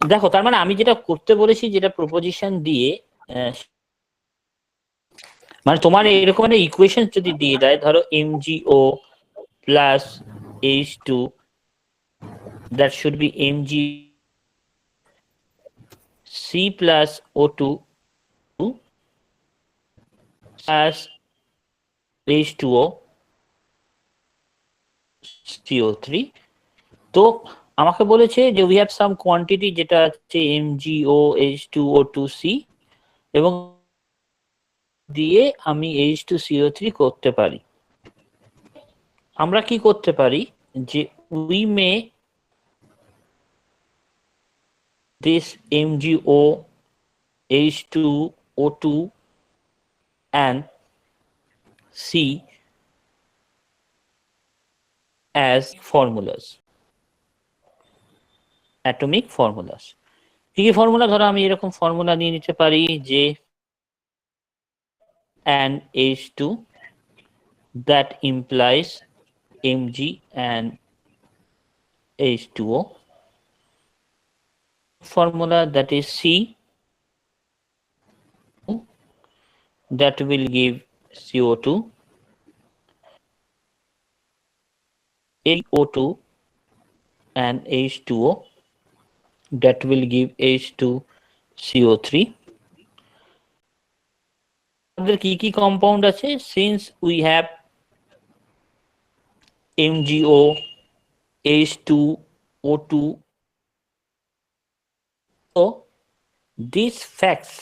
দেখো তার মানে আমি যেটা করতে বলেছি যেটা প্রপোজিশন দিয়ে মানে তোমার এরকম একটা ইকুয়েশন যদি দিয়ে দেয়, ধরো MgO plus H2 that should be MgC plus O2 as H2O CO3 তো আমাকে বলেছে যে উই হ্যাভ সাম কোয়ান্টিটি যেটা হচ্ছে MgO H2O2C এবং দিয়ে আমি H2CO3 করতে পারি। আমরা কি করতে পারি যে we may this MgO H2O2 and C as formulas, atomic formulas. কি কি ফর্মুলা? ধরো আমি এরকম ফর্মুলা নিয়ে নিতে পারি যে and H2 that implies Mg and H2O, formula that is C that will give CO2, HO2 and H2O that will give H2CO3. আমাদের কি কি কম্পাউন্ড আছে? Since we have MgO H2O2, so these facts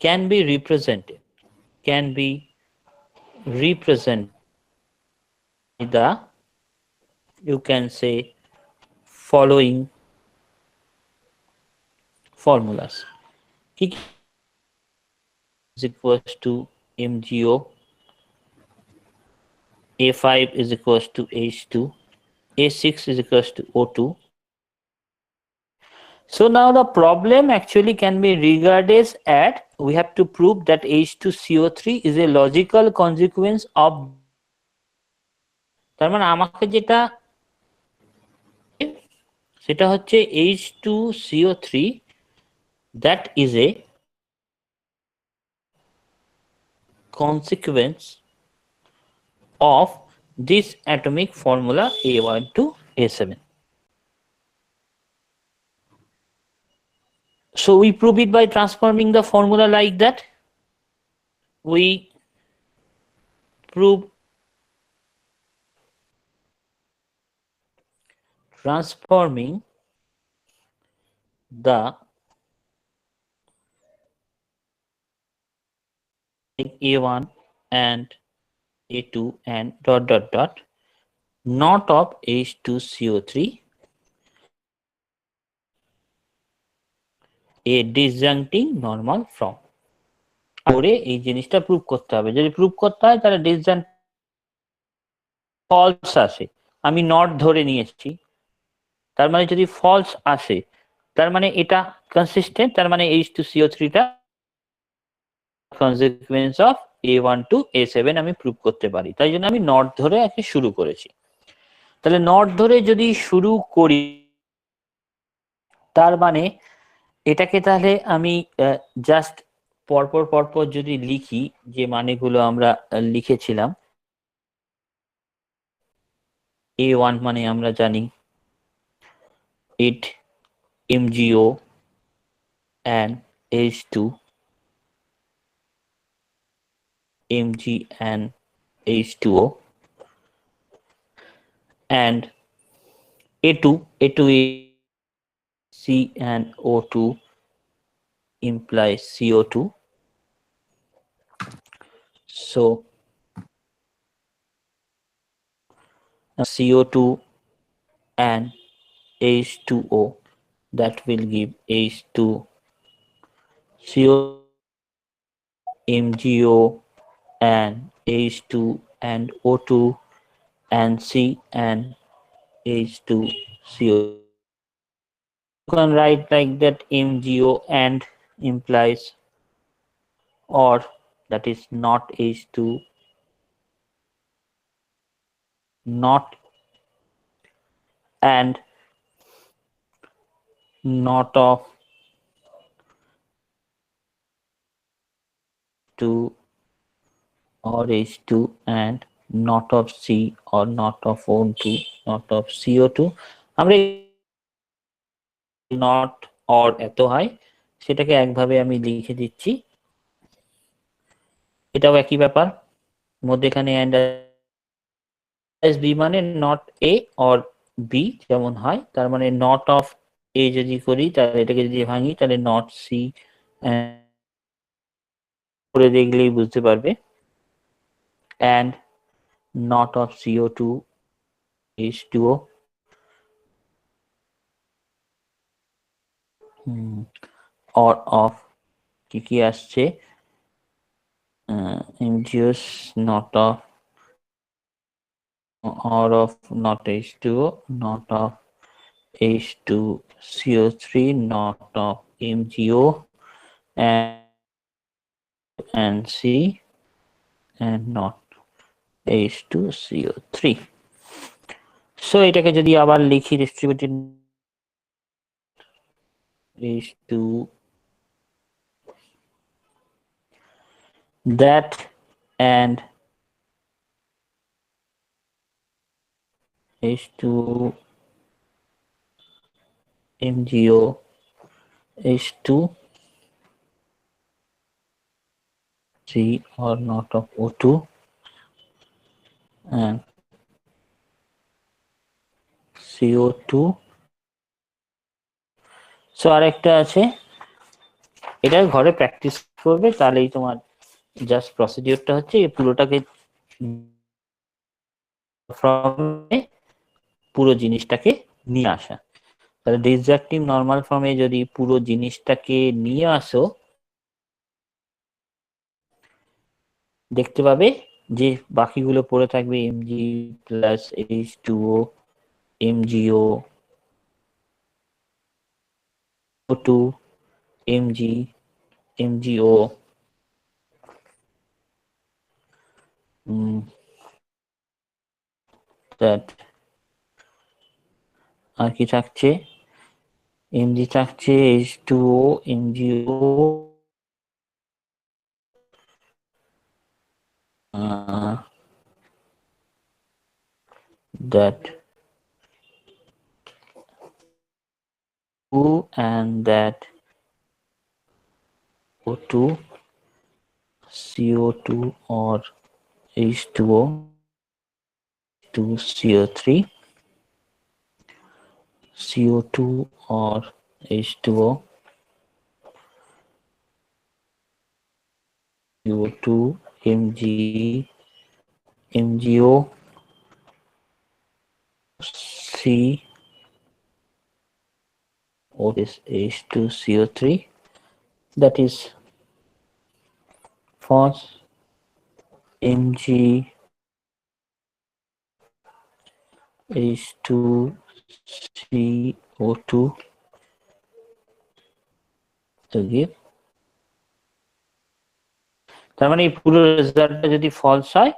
can be represented by the, you can say, following formulas. Is equals to MgO, A5 is equals to H2, A6 is equals to O2. So now the problem actually can be regarded as we have to prove that H2CO3 is a logical consequence of, তার মানে আমাকে যেটা সেটা হচ্ছে H2CO3 that is a consequence of this atomic formula A1 to A7. So we prove it by transforming the formula like that. We prove transforming the A1 and A2 and dot dot dot not of H2CO3 a disjuncting normal from. করে এই জিনিসটা prove করতে হবে। যদি prove করতে হয় তাহলে ডিসজান্ট false আসে, আমি নট ধরে নিয়েছি, তার মানে যদি ফলস আসে তার মানে এটা কনসিস্টেন্ট, তার মানে H2CO3 টা consequence of A1 to A7 আমি প্রুভ করতে পারি। তাই জন্য আমি নট ধরে একে শুরু করেছি। তাহলে নট ধরে যদি শুরু করি তার মানে এটাকে তাহলে আমি জাস্ট পরপর পরপর যদি লিখি যে মানেগুলো আমরা লিখেছিলাম, A1 মানে আমরা জানি it MgO and H2, Mg and H2O, and A2 is C and O2 implies CO2. So CO2 and H2O that will give H2 CO, MgO and H2 and O2 and C and H2 CO. You can write like that MgO and implies or that is not H2, not and not of 2 or H2 and not of C or not of O2, not of CO2. আমরা not or এত হয় সেটাকে একভাবে আমি লিখে দিচ্ছি, এটাও একই ব্যাপার, মধ্যেখানে and b মানে নট এ অর বি যেমন হয়, তার মানে নট অফ এ যদি করি তাহলে এটাকে যদি ভাঙি তাহলে নট সি করে দেখলেই বুঝতে পারবে। and not of CO2 H2O, or of কি আসছে MgOs not of or of not H2O, not of H2CO3, not of MgO and C, and not H2CO3. So এটাকে যদি আবার লিখি distributed H2 that and H2 MgO H2 C or not of O2 and CO2. So আরেকটা আছে, এটা ঘরে practice করবে তাহলেই তোমার জাস্ট প্রসিডিউরটা হচ্ছে এই পুরোটাকে পুরো জিনিসটাকে নিয়ে আসা। তাহলে ডিসজাক্টিভ নরমাল ফর্মে যদি পুরো জিনিসটাকে নিয়ে আসো দেখতে পাবে যে বাকিগুলো পড়ে থাকবে Mg plus H2O MgO O2 Mg MgO that আর কি থাকছে Mg থাকছে H2O MgO that and that O2 CO2 or H2O to CO3 CO2 or H2O CO2 Mg MgO C or is H2CO3, that is false. Mg H2CO2 to give, তার মানে এই পুরো রেজাল্টটা যদি false হয়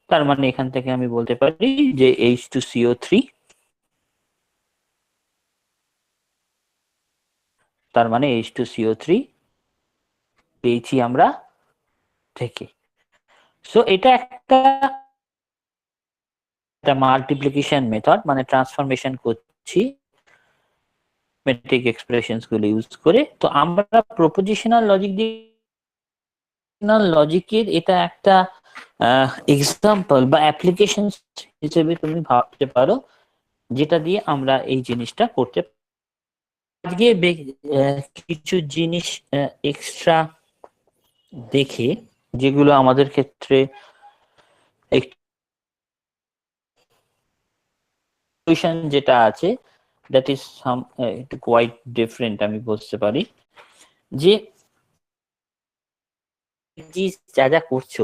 তার মানে এখান থেকে আমি বলতে পারি যে H2CO3, তার মানে H2CO3 পেয়েছি আমরা থেকে। সো এটা একটা মাল্টিপ্লিকেশন মেথড, মানে ট্রান্সফরমেশন করছি ম্যাথমেটিক এক্সপ্রেশনস গুলো ইউজ করে। তো আমরা প্রপোজিশনাল লজিকের এটা একটা এক্সাম্পল বা অ্যাপ্লিকেশন হিসেবে তুমি ভাবতে পারো, যেটা দিয়ে আমরা এই জিনিসটা করতে পারি। আজকে কিছু জিনিস এক্সট্রা দেখে যেগুলো আমাদের ক্ষেত্রে যেটা আছে দ্যাট ইজ সাম একটু কোয়াইট ডিফারেন্ট আমি বুঝতে পারি, যে যা যা করছো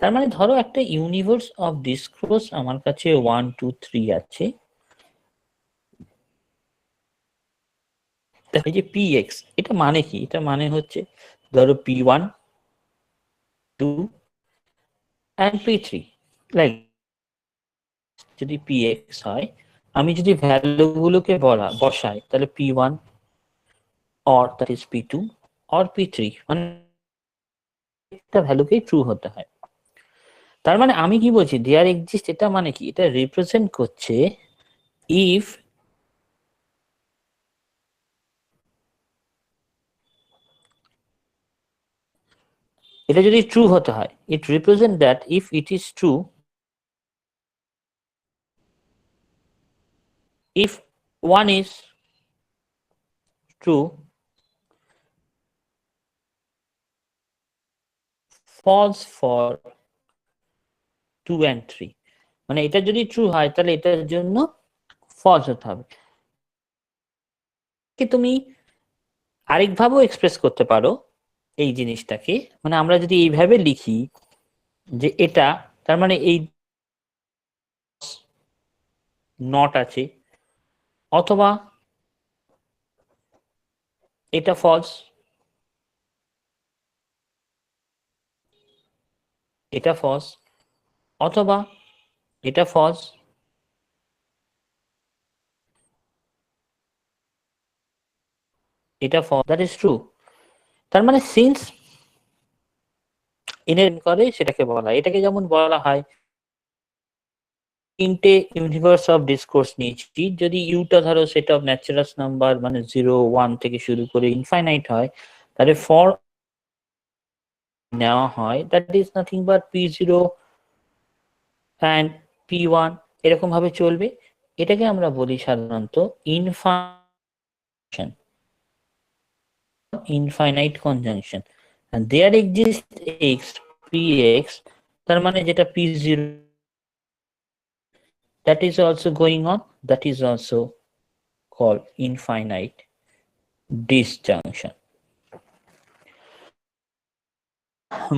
তার মানে ধরো একটা ইউনিভার্স অফ ডিসক্রোস আমার কাছে 1 2 3 আছে, এই যে px এটা মানে কি, এটা মানে হচ্ছে ধরো p1 2 and p3, লাইক যদি px হয় আমি যদি ভ্যালু গুলোকে বসাই তাহলে p1 or that is p2 or p3 মানে একটা ভ্যালুকেই ট্রু হতে হয়। তার মানে আমি কি বলছি দেয়ার এক্সিস্ট, এটা মানে কি, এটা রিপ্রেজেন্ট করছে ইফ এটা যদি ট্রু হতে হয়, it represent that if it is true if one is true, false for 2 and 3, মানে এটা যদি ট্রু হয় তাহলে এটার জন্য ফলস হতে হবে। কি তুমি আরেকভাবেও এক্সপ্রেস করতে পারো এই জিনিসটাকে, মানে আমরা যদি এইভাবে লিখি যে এটা, তার মানে এই নট আছে, অথবা এটা ফলস, এটা ফলস, অথবা এটা ফলস, এটা ফলস, দ্যাট ইজ ট্রু। তার মানে সিন্স ইনের করে সেটাকে বলা, এটাকে যেমন বলা হয় তিনটে ইউনিভার্স অফ ডিসকোর্স নিয়েছি, যদি ইউটা ধরো সেট অফ ন্যাচারাল নাম্বার মানে 0 1 থেকে শুরু করে ইনফাইনাইট হয়, তাহলে ফর নেওয়া হয় that is nothing but p0 and p1 এরকম ভাবে চলবে। এটাকে আমরা বলি সাধারণত infinite conjunction. and there exists x px, তার মানে যেটা p0 that is also going on, that is also called infinite disjunction.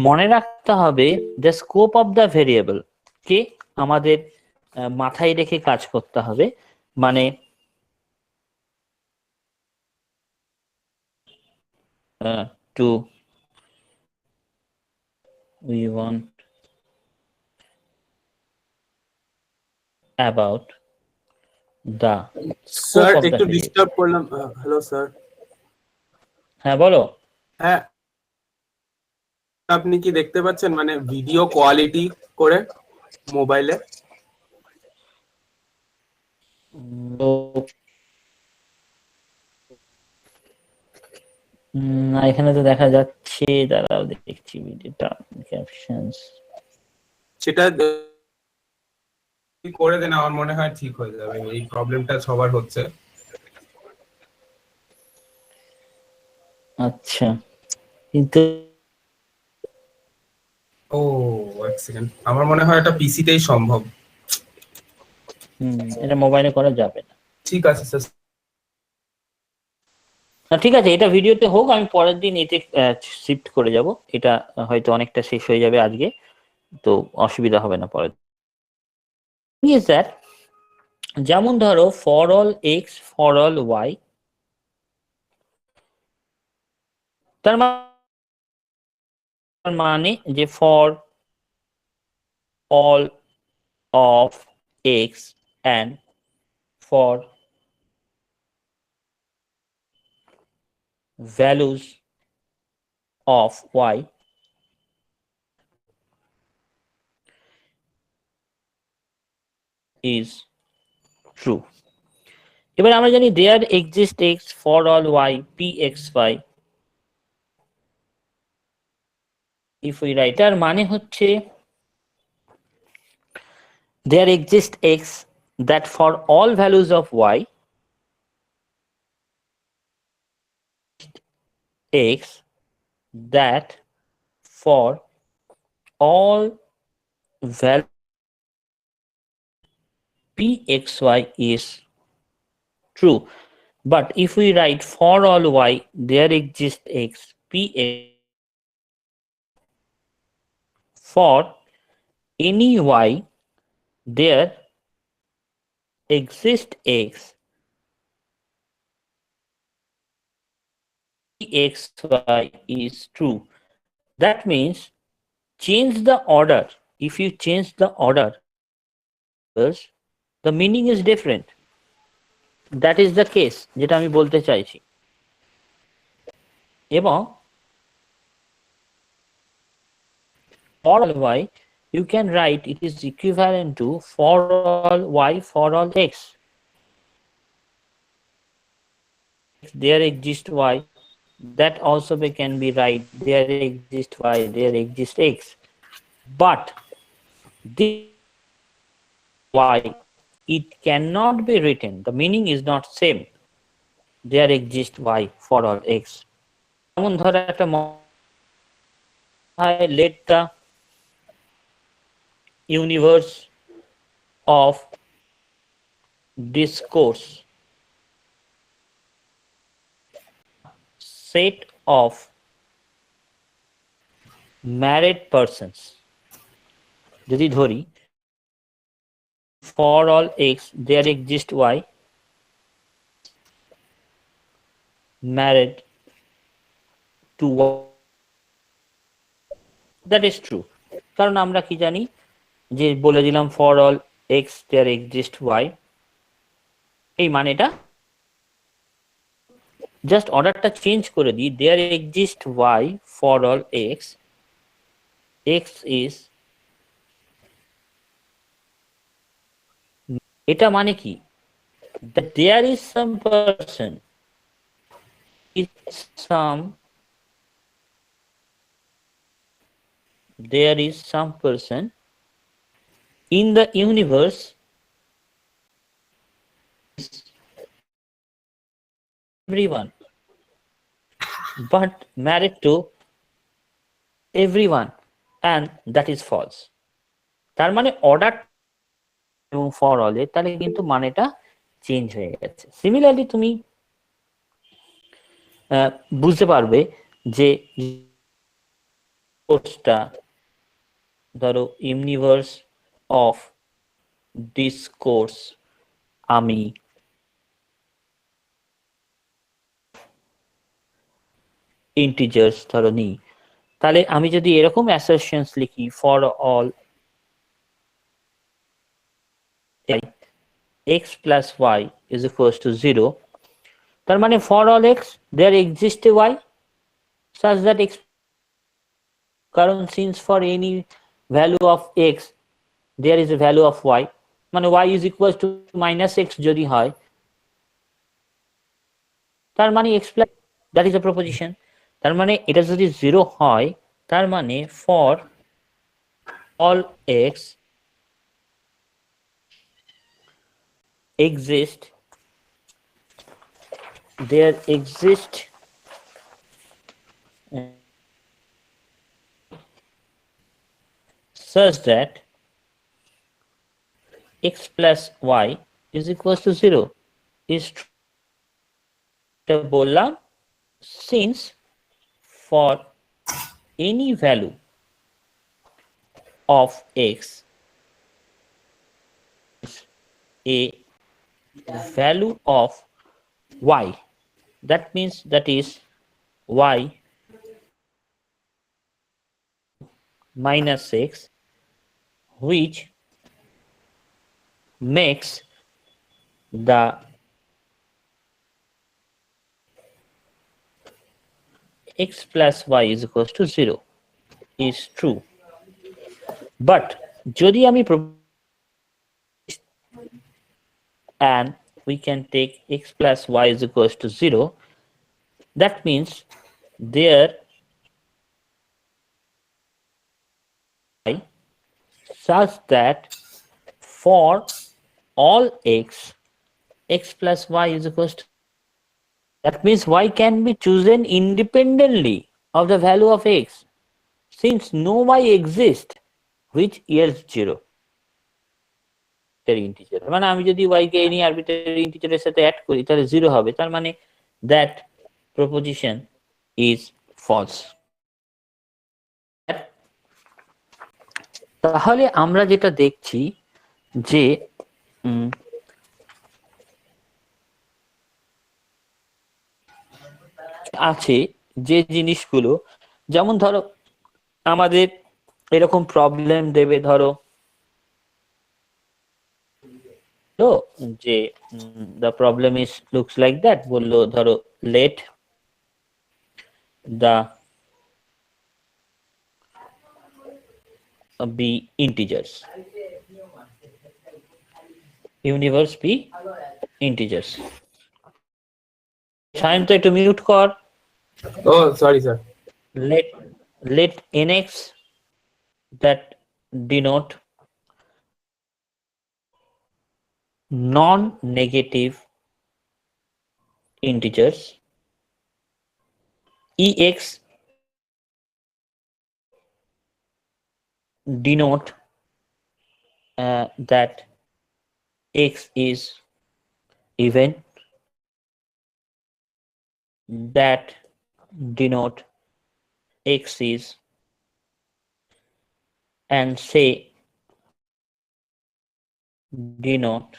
মনে রাখতে হবে the scope of the variable কে আমাদের মাথায় রেখে কাজ করতে হবে, মানে to we want about the sir of the একটু variable. ডিস্টার্ব করলাম, হ্যালো স্যার। হ্যাঁ বলো। হ্যাঁ, আপনি কি দেখতে পাচ্ছেন মানে ভিডিও কোয়ালিটি করে মোবাইলে? না এখানে তো দেখা যাচ্ছে, দাঁড়াও দেখছি ভিডিওটা, ক্যাপশনস সেটা করে দেন, আমার মনে হয় ঠিক হয়ে যাবে। এই প্রবলেমটা সবার হচ্ছে। আচ্ছা, কিন্তু ও এক সেকেন্ড, আমার মনে হয় এটা পিসিতেই সম্ভব। এটা মোবাইলে করা যাবে না। ঠিক আছে স্যার। না ঠিক আছে, এটা ভিডিওতে হোক, আমি পরের দিন এতে শিফট করে যাব, এটা হয়তো অনেকটা শেষ হয়ে যাবে আজকে, তো অসুবিধা হবে না পরের দিন। স্যার যেমন ধরো for all x for all Y, তার মানে যে for all of X and for values of y is true. এবার আমরা জানি there exists x for all y pxy, if we write তার মানে হচ্ছে there exists x that for all values of y x that for all values pxy is true. But if we write for all y there exists x px for any y there exists x pxy is true. That means change the order. If you change the order, the meaning is different. That is the case যেটা আমি বলতে চাইছি। এবং for all y you can write it is equivalent to for all y for all x. There exists y, that also can be right, there exists y, there exists x. But this y it cannot be written, the meaning is not same, there exists y for all x. যেমন ধরো একটা let the universe of discourse set of married persons, যদি ধরি for all x there exists y married to y, that is true, কারণ আমরা কি জানি যে বলে দিলাম for all x there exists y, এই মানেটা জাস্ট অর্ডারটা চেঞ্জ করে দিই, there exists y for all x, x is, এটা মানে কি that there is some person, there is some person in the universe everyone but married to everyone, and that is false. তার মানে order এবং for all এর তাহলে কিন্তু মানেটা চেঞ্জ হয়ে গেছে। সিমিলারলি তুমি বুঝতে পারবে যে কোর্সটা ধরো ইউনিভার্স অফ ডিসকোর্স আমি ইন্টিজার্স ধরো নিই, তাহলে আমি যদি এরকম অ্যাসারশনস লিখি for all x plus y is equals to 0, তার মানে for all x there exists a y such that x, কারণ since for any value of x there is a value of y, মানে y is equals to minus x যদি হয়, তার মানে x plus, that is a proposition, তার মানে এটা যদি 0 হয় তার মানে for all x exist, there exist such that x plus y is equals to 0 is বললাম since for any value of x a value of y, that means that is y minus x, which makes the x plus y is equals to 0 is true. But যদি আমি and we can take x plus y is equals to 0, that means there such that for all x, x plus y is equals to, that means y can be chosen independently of the value of x, since no y exists which yields 0 integer, মানে আমি যদি y কে any arbitrary integer এর সাথে add করি তাহলে 0 হবে, তার মানে that proposition is false. তাহলে আমরা যেটা দেখছি যে আছে যে জিনিসগুলো, যেমন ধরো আমাদের এরকম প্রবলেম দেবে, ধরো তো যে the problem is looks like that, বললো ধরো let the be integers, universe be integers. Sayan তো একটু মিউট কর। Oh, sorry, sir. Let nx that denote non-negative integers, ex denote that x is even, that denote x is, and say denote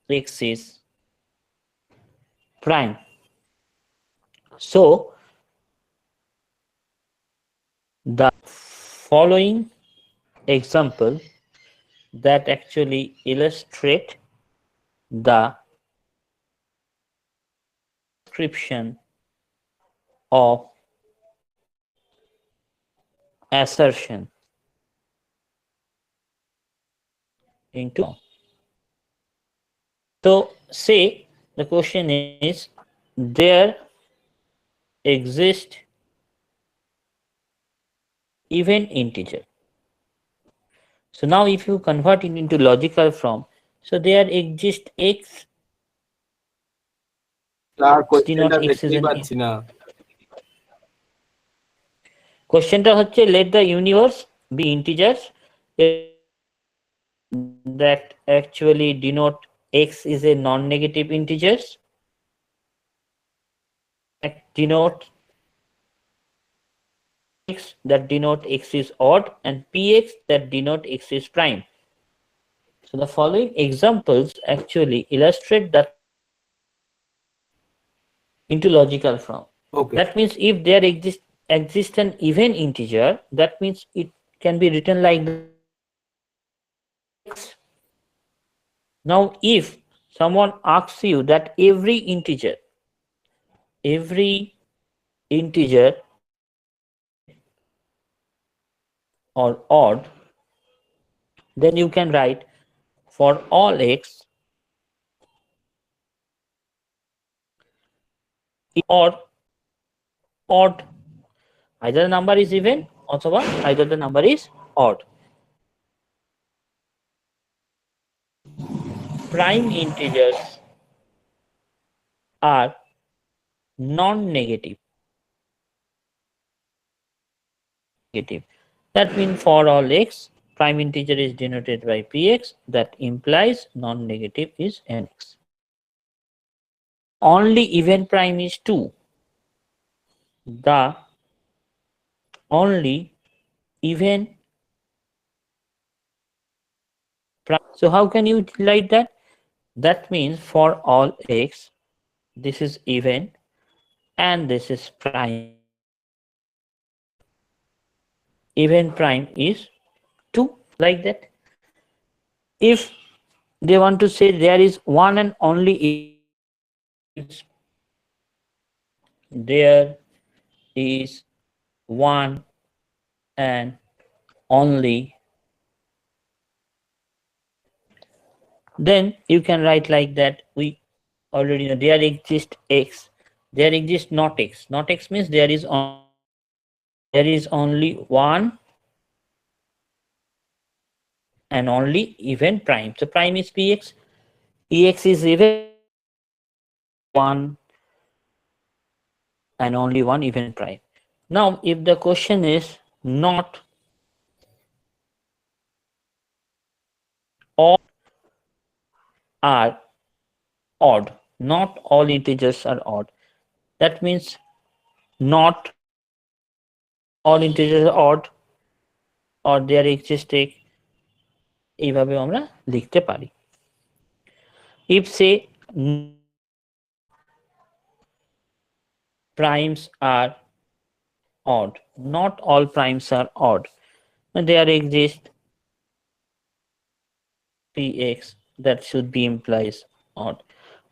x is prime. So the following example that actually illustrate the description of assertion into. So say the question is, there exists even integer. So now if you convert it into logical form, so there exists x sir denote কোশ্চেনটা x is দেখতেই an পাচ্ছি না। কোশ্চেনটা হচ্ছে let the universe be integers that actually denote x is a non-negative integers, denote x that denote x is odd, and px that denote x is prime. So the following examples actually illustrate that into logical form. Okay That means if there exists an even integer, that means it can be written like x. Now if someone asks you that every integer or odd, then you can write for all x or odd, either the number is even or either the number is odd. Prime integers are non-negative. That means for all x, prime integer is denoted by px, that implies non-negative is nx. Only even prime is 2. The only even prime. So how can you write that? That means for all x, this is even and this is prime. Even prime is 2, like that. If they want to say there is one and only, there is one and only, then you can write like that. We already know there exists x, there exists not x. Not x means there is only one and only even prime. So prime is px, ex is even one and only one even prime. Now if the question is not all are odd, not all integers are odd, that means not all integers are odd or there exists a, এইভাবে আমরা লিখতে পারি। If say primes are odd, not all primes are odd, there exists px, that should be implies odd.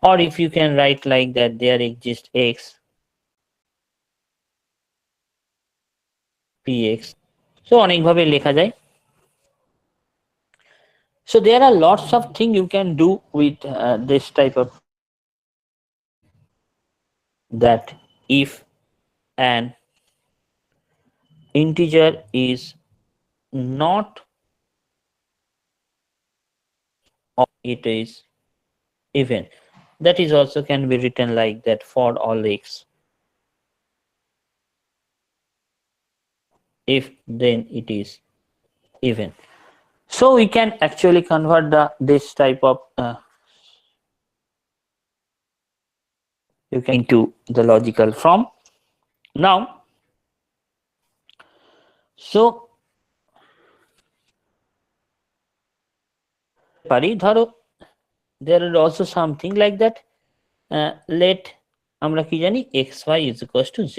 Or if you can write like that, there exists x px. So অনেকভাবে লেখা যায়। So there are lots of things you can do with this type of, that if an integer is not it is even. That is also can be written like that, for all x, if then it is even. So we can actually convert this type of you can into the logical form. Now, so পারি ধরো there are also something like that, let আমরা কি জানি xy is equals to z,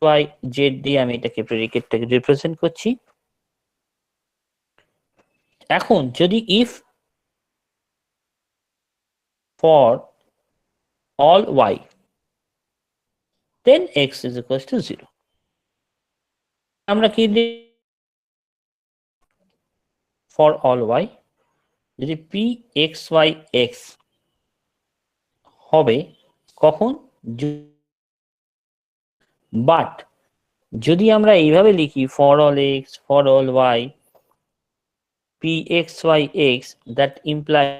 y z দিয়ে আমি এটাকে প্রেডিকেটটাকে represent করছি। এখন যদি if for all y then x is equals to 0, আমরা কি for all y যদি p x y x হবে কখন, বাট যদি আমরা এইভাবে লিখি for all x for all y p x y x, that implies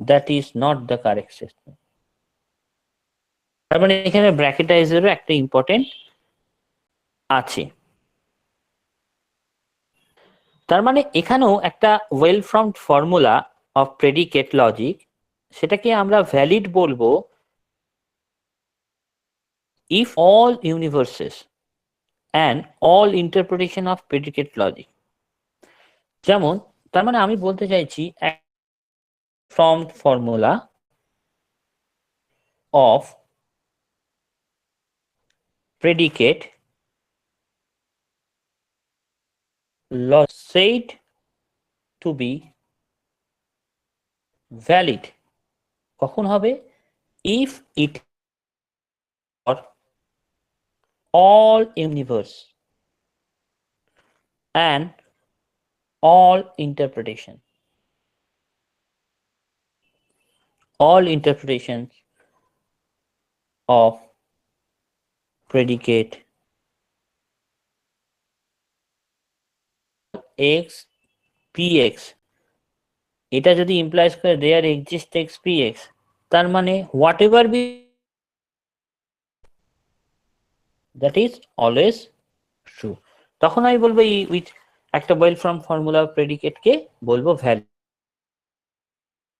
that is not the correct system. তার মানে এখানে ব্র্যাকেটাইজেরও একটা ইম্পর্টেন্ট আছে। তার মানে এখানেও একটা well formed formula of predicate logic, সেটাকে আমরা ভ্যালিড বলবো if all universes and all interpretation of predicate logic। যেমন তার মানে আমি বলতে চাইছি formed formula of predicate logic said to be valid কখন হবে, if it for all universe and all interpretation, all interpretations of predicate x px, এটা যদি implies করে there exists x px, তার মানে whatever be that is always true, তখন আমি বলবো উইথ একটা ওয়েল ফর্ম ফর্মুলা প্রেডিকেট কে বলবো ভ্যালিড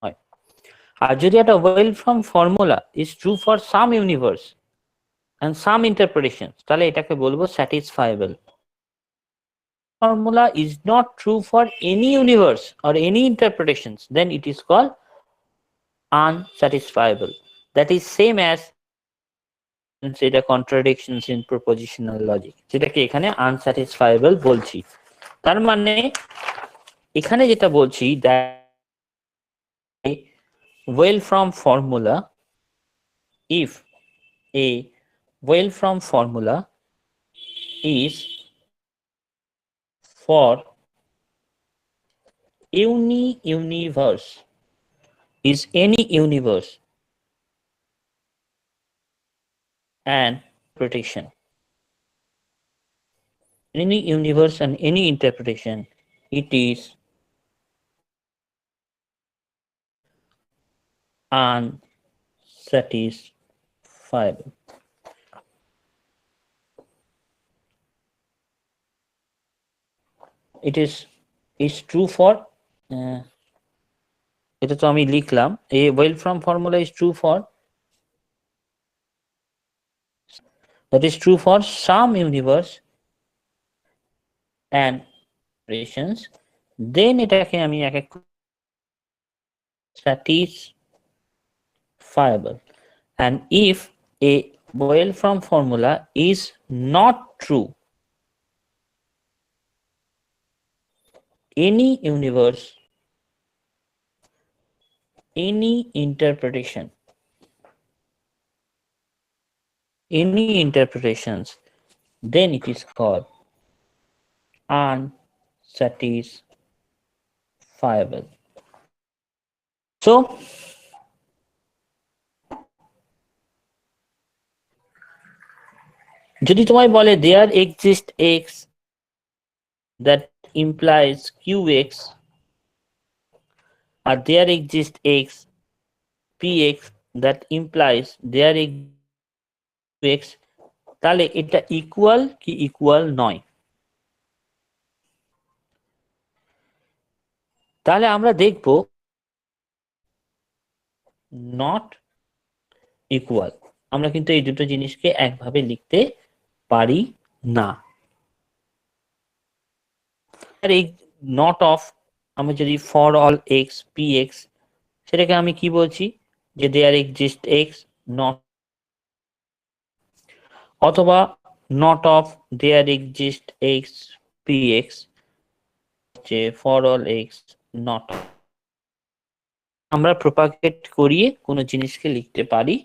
হয়। আর যদি একটা well form formula is true for some universe and some interpretation, তাহলে এটাকে বলবো স্যাটিসফাইবল। formula is not true for any universe or any interpretations, then it is called unsatisfiable. That is same as সেটা contradictions in propositional logic, যেটাকে এখানে unsatisfiable বলছি। তার মানে এখানে যেটা বলছি that a well-formed formula, if a well-formed formula is for any universe, is any universe and interpretation, any universe and any interpretation, it is unsatisfiable. It is true for এটা তো আমি লিখলাম a well formed formula is true for, that is true for some universe and relations, then এটাকে আমি এক এক satisfiable. And if a well formed formula is not true, any universe, any interpretation, any interpretations, then it is called unsatisfiable. So যদি তোমায় বলে there exists x that implies qx or there exists x px that implies there exists x, তাহলে এটা equal কি equal নয়? তাহলে আমরা দেখব নট ইকুয়াল। আমরা কিন্তু এই দুটো জিনিসকে একভাবে লিখতে পারি না। আর এই নট অফ আমরা যদি for all X P X, সেটাকে আমি কি বলছি যে দেয়ার এক্সিস্ট এক্স নট, অথবা not of there exist X P X যে ফর অল এক্স নট। আমরা প্রপাগেট করিয়ে কোনো জিনিসকে লিখতে পারি,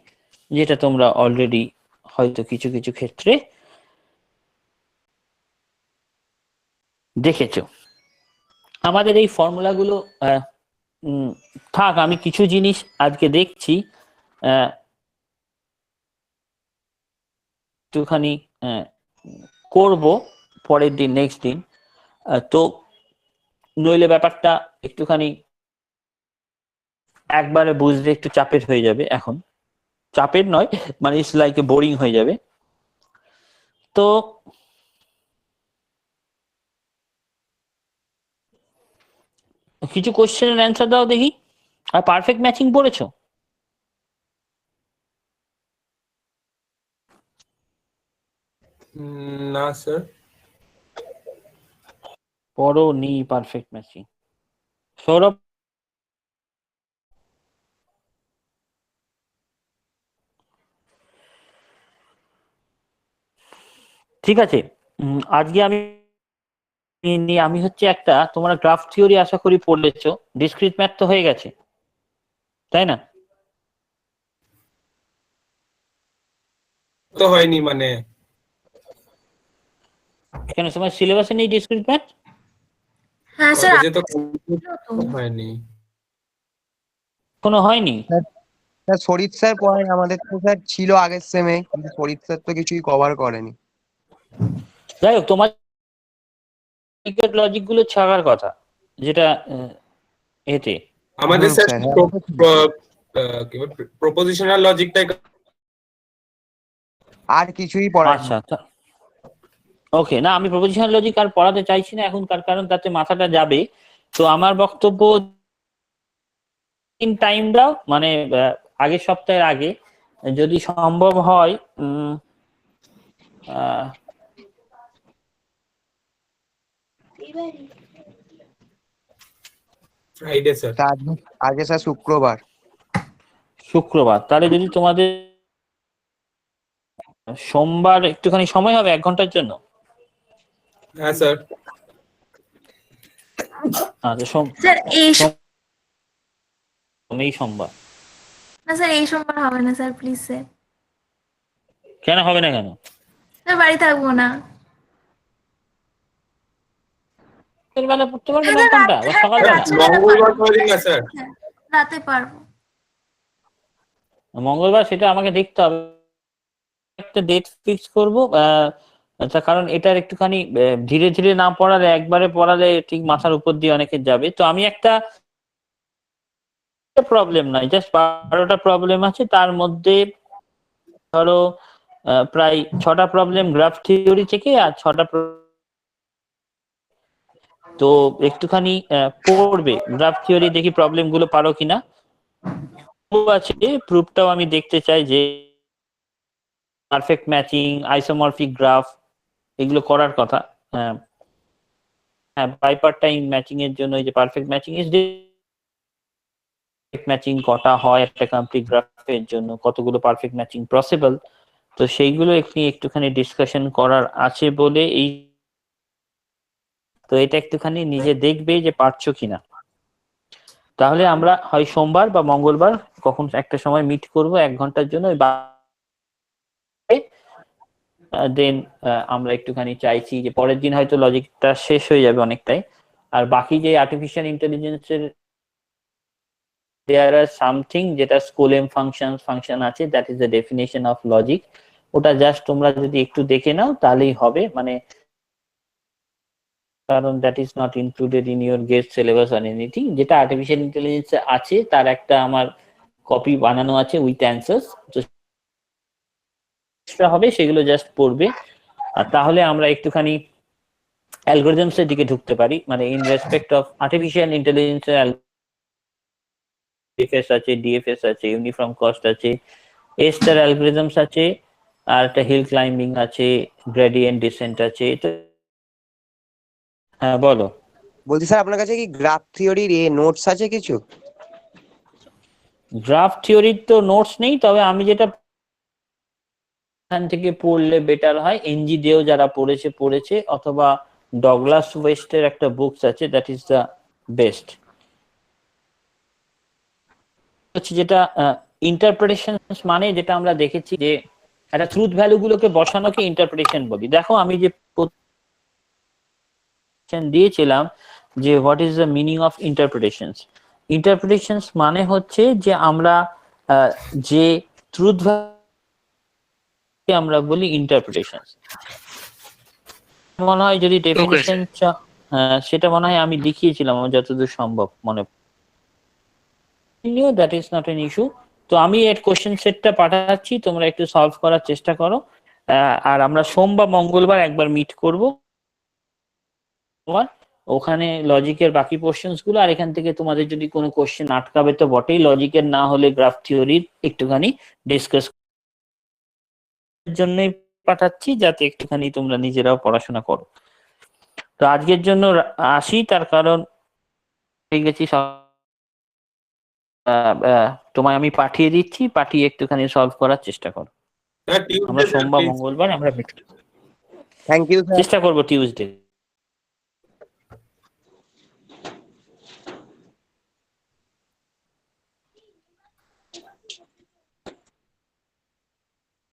যেটা তোমরা অলরেডি হয়তো কিছু কিছু ক্ষেত্রে দেখেছো। আমাদের এই ফর্মুলাগুলো থাক, আমি কিছু জিনিস আজকে দেখছি একটুখানি করব পরের দিন, নেক্সট দিন। তো নইলে ব্যাপারটা একটুখানি একবারে বুঝতে একটু চাপের হয়ে যাবে। এখন চাপের নয়, মানে ইটস লাইক বোরিং হয়ে যাবে। তো কিছু কোশ্চেনের অ্যান্সার দাও দেখি। আর পারফেক্ট ম্যাচিং পড়েছো? না স্যার। পড়ো নি পারফেক্ট ম্যাচিং। সৌরভ? ঠিক আছে, আজকে আমি হচ্ছে একটা, তোমরা গ্রাফ থিওরি আশা করি পড়লেছো, ডিসক্রিট ম্যাথ তো হয়ে গেছে তাই না? তো হয়নি মানে কেন তোমার সিলেবাসে নেই ডিসক্রিট ম্যাথ? হ্যাঁ স্যার, কলেজে তো হয়নি। কোনো হয়নি? স্যার শরীফ স্যার পড়েন, আমাদের তো স্যার ছিল আগের সেমে, কিন্তু শরীফ স্যার তো কিছুই কভার করেনি। যাই হোক, তোমার লজিক গুলো ছাড়ার কথা, যেটা এতে আমাদের স্যার স্যার, প্রপোজিশনাল লজিকটাই আর কিছুই পড়ায় না। আচ্ছা, ওকে। না, আমি প্রপোজিশনাল লজিক আর পড়াতে চাইছি না এখনকার, কারণ তাতে মাথাটা যাবে। তো আমার বক্তব্য, টাইম দাও, মানে আগের সপ্তাহের আগে যদি সম্ভব হয় ফ্রাইডে স্যার। আজকে স্যার শুক্রবার, তাহলে যদি তোমাদের সোমবার একটুখানি সময় হবে 1 ঘন্টার জন্য? হ্যাঁ স্যার। আচ্ছা, স্যার এই সোমবার? না স্যার, এই সোমবার হবে না স্যার, প্লিজ স্যার। কেন হবে না? কেন? স্যার বাড়ি থাকবো না। বেলা পড়তে পারবে না 1 ঘন্টা, বা সকালবেলা? মঙ্গলবার করে দিন না স্যার। রাতে পারবো। মঙ্গলবার সেটা আমাকে দেখতে হবে, একটা ডেট ফিক্স করবো। কারণ এটার একটুখানি ধীরে ধীরে না পড়ালে, একবারে পড়ালে ঠিক মাথার উপর দিয়ে অনেকের যাবে। তো আমি একটা প্রবলেম নাই, জাস্ট 12টা প্রবলেম আছে, তার মধ্যে ধরো প্রায় 6টা প্রবলেম গ্রাফ থিওরি থেকে, আর 6টা তো একটুখানি পড়বে গ্রাফ থিওরি, দেখি প্রবলেম গুলো পারো কিনা। আছে প্রুফটাও আমি দেখতে চাই, যে পারফেক্ট ম্যাচিং, আইসোমরফিক গ্রাফ, এগুলো করার কথা। হ্যাঁ, বাইপার্টাইম ম্যাচিং এর জন্য এই যে পারফেক্ট ম্যাচিং ম্যাচিং কটা হয় একটা কমপ্লিট গ্রাফের জন্য, কতগুলো পারফেক্ট ম্যাচিং পসিবল, তো সেইগুলো একটুখানি ডিসকাশন করার আছে বলে এই, তো এটা একটুখানি নিজে দেখবে যে পারছো কিনা। তাহলে আমরা হয় সোমবার বা মঙ্গলবার কখন একটা সময় মিট করব 1 ঘন্টার জন্য। দেন আমরা একটুখানি চাইছি যে পরের দিন হয়তো লজিকটা শেষ হয়ে যাবে অনেকটাই, আর বাকি যে আর্টিফিশিয়াল ইন্টেলিজেন্সের there are something যেটা স্কুলেম ফাংশন আছে, that is the definition of logic. ওটা জাস্ট তোমরা যদি একটু দেখে নাও তাহলেই হবে, মানে কারণ that is not included in your guest syllabus or anything. যেটা আর্টিফিশিয়াল ইন্টেলিজেন্স আছে তার একটা আমার কপি বানানো আছে উইথ অ্যান্সার্স, তো এক্সট্রা হবে সেগুলো জাস্ট পড়বে। আর তাহলে আমরা একটুখানি অ্যালগরিদমস এর দিকে ঢুকতে পারি, মানে in respect of artificial intelligence এর ডিএফএস আছে, ডিএফএস আছে, ইউনিফর্ম কস্ট আছে, এস্টার অ্যালগরিদমস আছে, আর একটা হিল ক্লাইম্বিং আছে, গ্রেডিয়েন্ট ডিসেন্ট আছে। তো হ্যাঁ বলো। বলছি স্যার আপনার কাছে কি গ্রাফ থিওরির নোটস আছে কিছু? গ্রাফ থিওরির তো নোটস নেই, তবে আমি যেটা এখান থেকে পড়লে বেটার হয়, এনজি দেও যারা পড়েছে, অথবা ডগলাস ওয়েস্টের একটা বুকস আছে, দ্যাট ইজ দ্য বেস্ট। হচ্ছে যেটা ইন্টারপ্রিটেশন, মানে যেটা আমরা দেখেছি যে একটা ট্রুথ ভ্যালু গুলোকে বসানোকে ইন্টারপ্রিটেশন বলি। দেখো আমি যে দিয়েছিলাম যে what is the meaning of interpretations. Interpretations মানে হচ্ছে যে আমরা যে ট্রুথ আমরা বলি ইন্টারপ্রিটেশনস। মনে হয় যদি ডেফিনিশন সেটা মনে হয় আমি লিখিয়েছিলাম আমার যতদূর সম্ভব মনে, that is not an issue. তো আমি এর কোশ্চেন সেটটা পাঠাচ্ছি, তোমরা একটু সলভ করার চেষ্টা করো। আর আমরা সোম বা মঙ্গলবার একবার মিট করব, ওখানে লজিকের বাকি পোর্শনস গুলো, আর এখান থেকে তোমাদের যদি কোনো কোশ্চেন আটকাবে তো বটেই, লজিকের না হলে গ্রাফ থিওরির একটুখানি ডিসকাস জন্যই পাঠাচ্ছি, যাতে একটুখানি তোমরা নিজেরাও পড়াশোনা করো। তো আজকের জন্য আসি, তার কারণ হয়ে গেছি। তোমায় আমি পাঠিয়ে দিচ্ছি, পাঠিয়ে একটুখানি সলভ করার চেষ্টা করো। আমরা সোমবার মঙ্গলবার আমরা থ্যাংক ইউ স্যার। চেষ্টা করবো টিউসডে।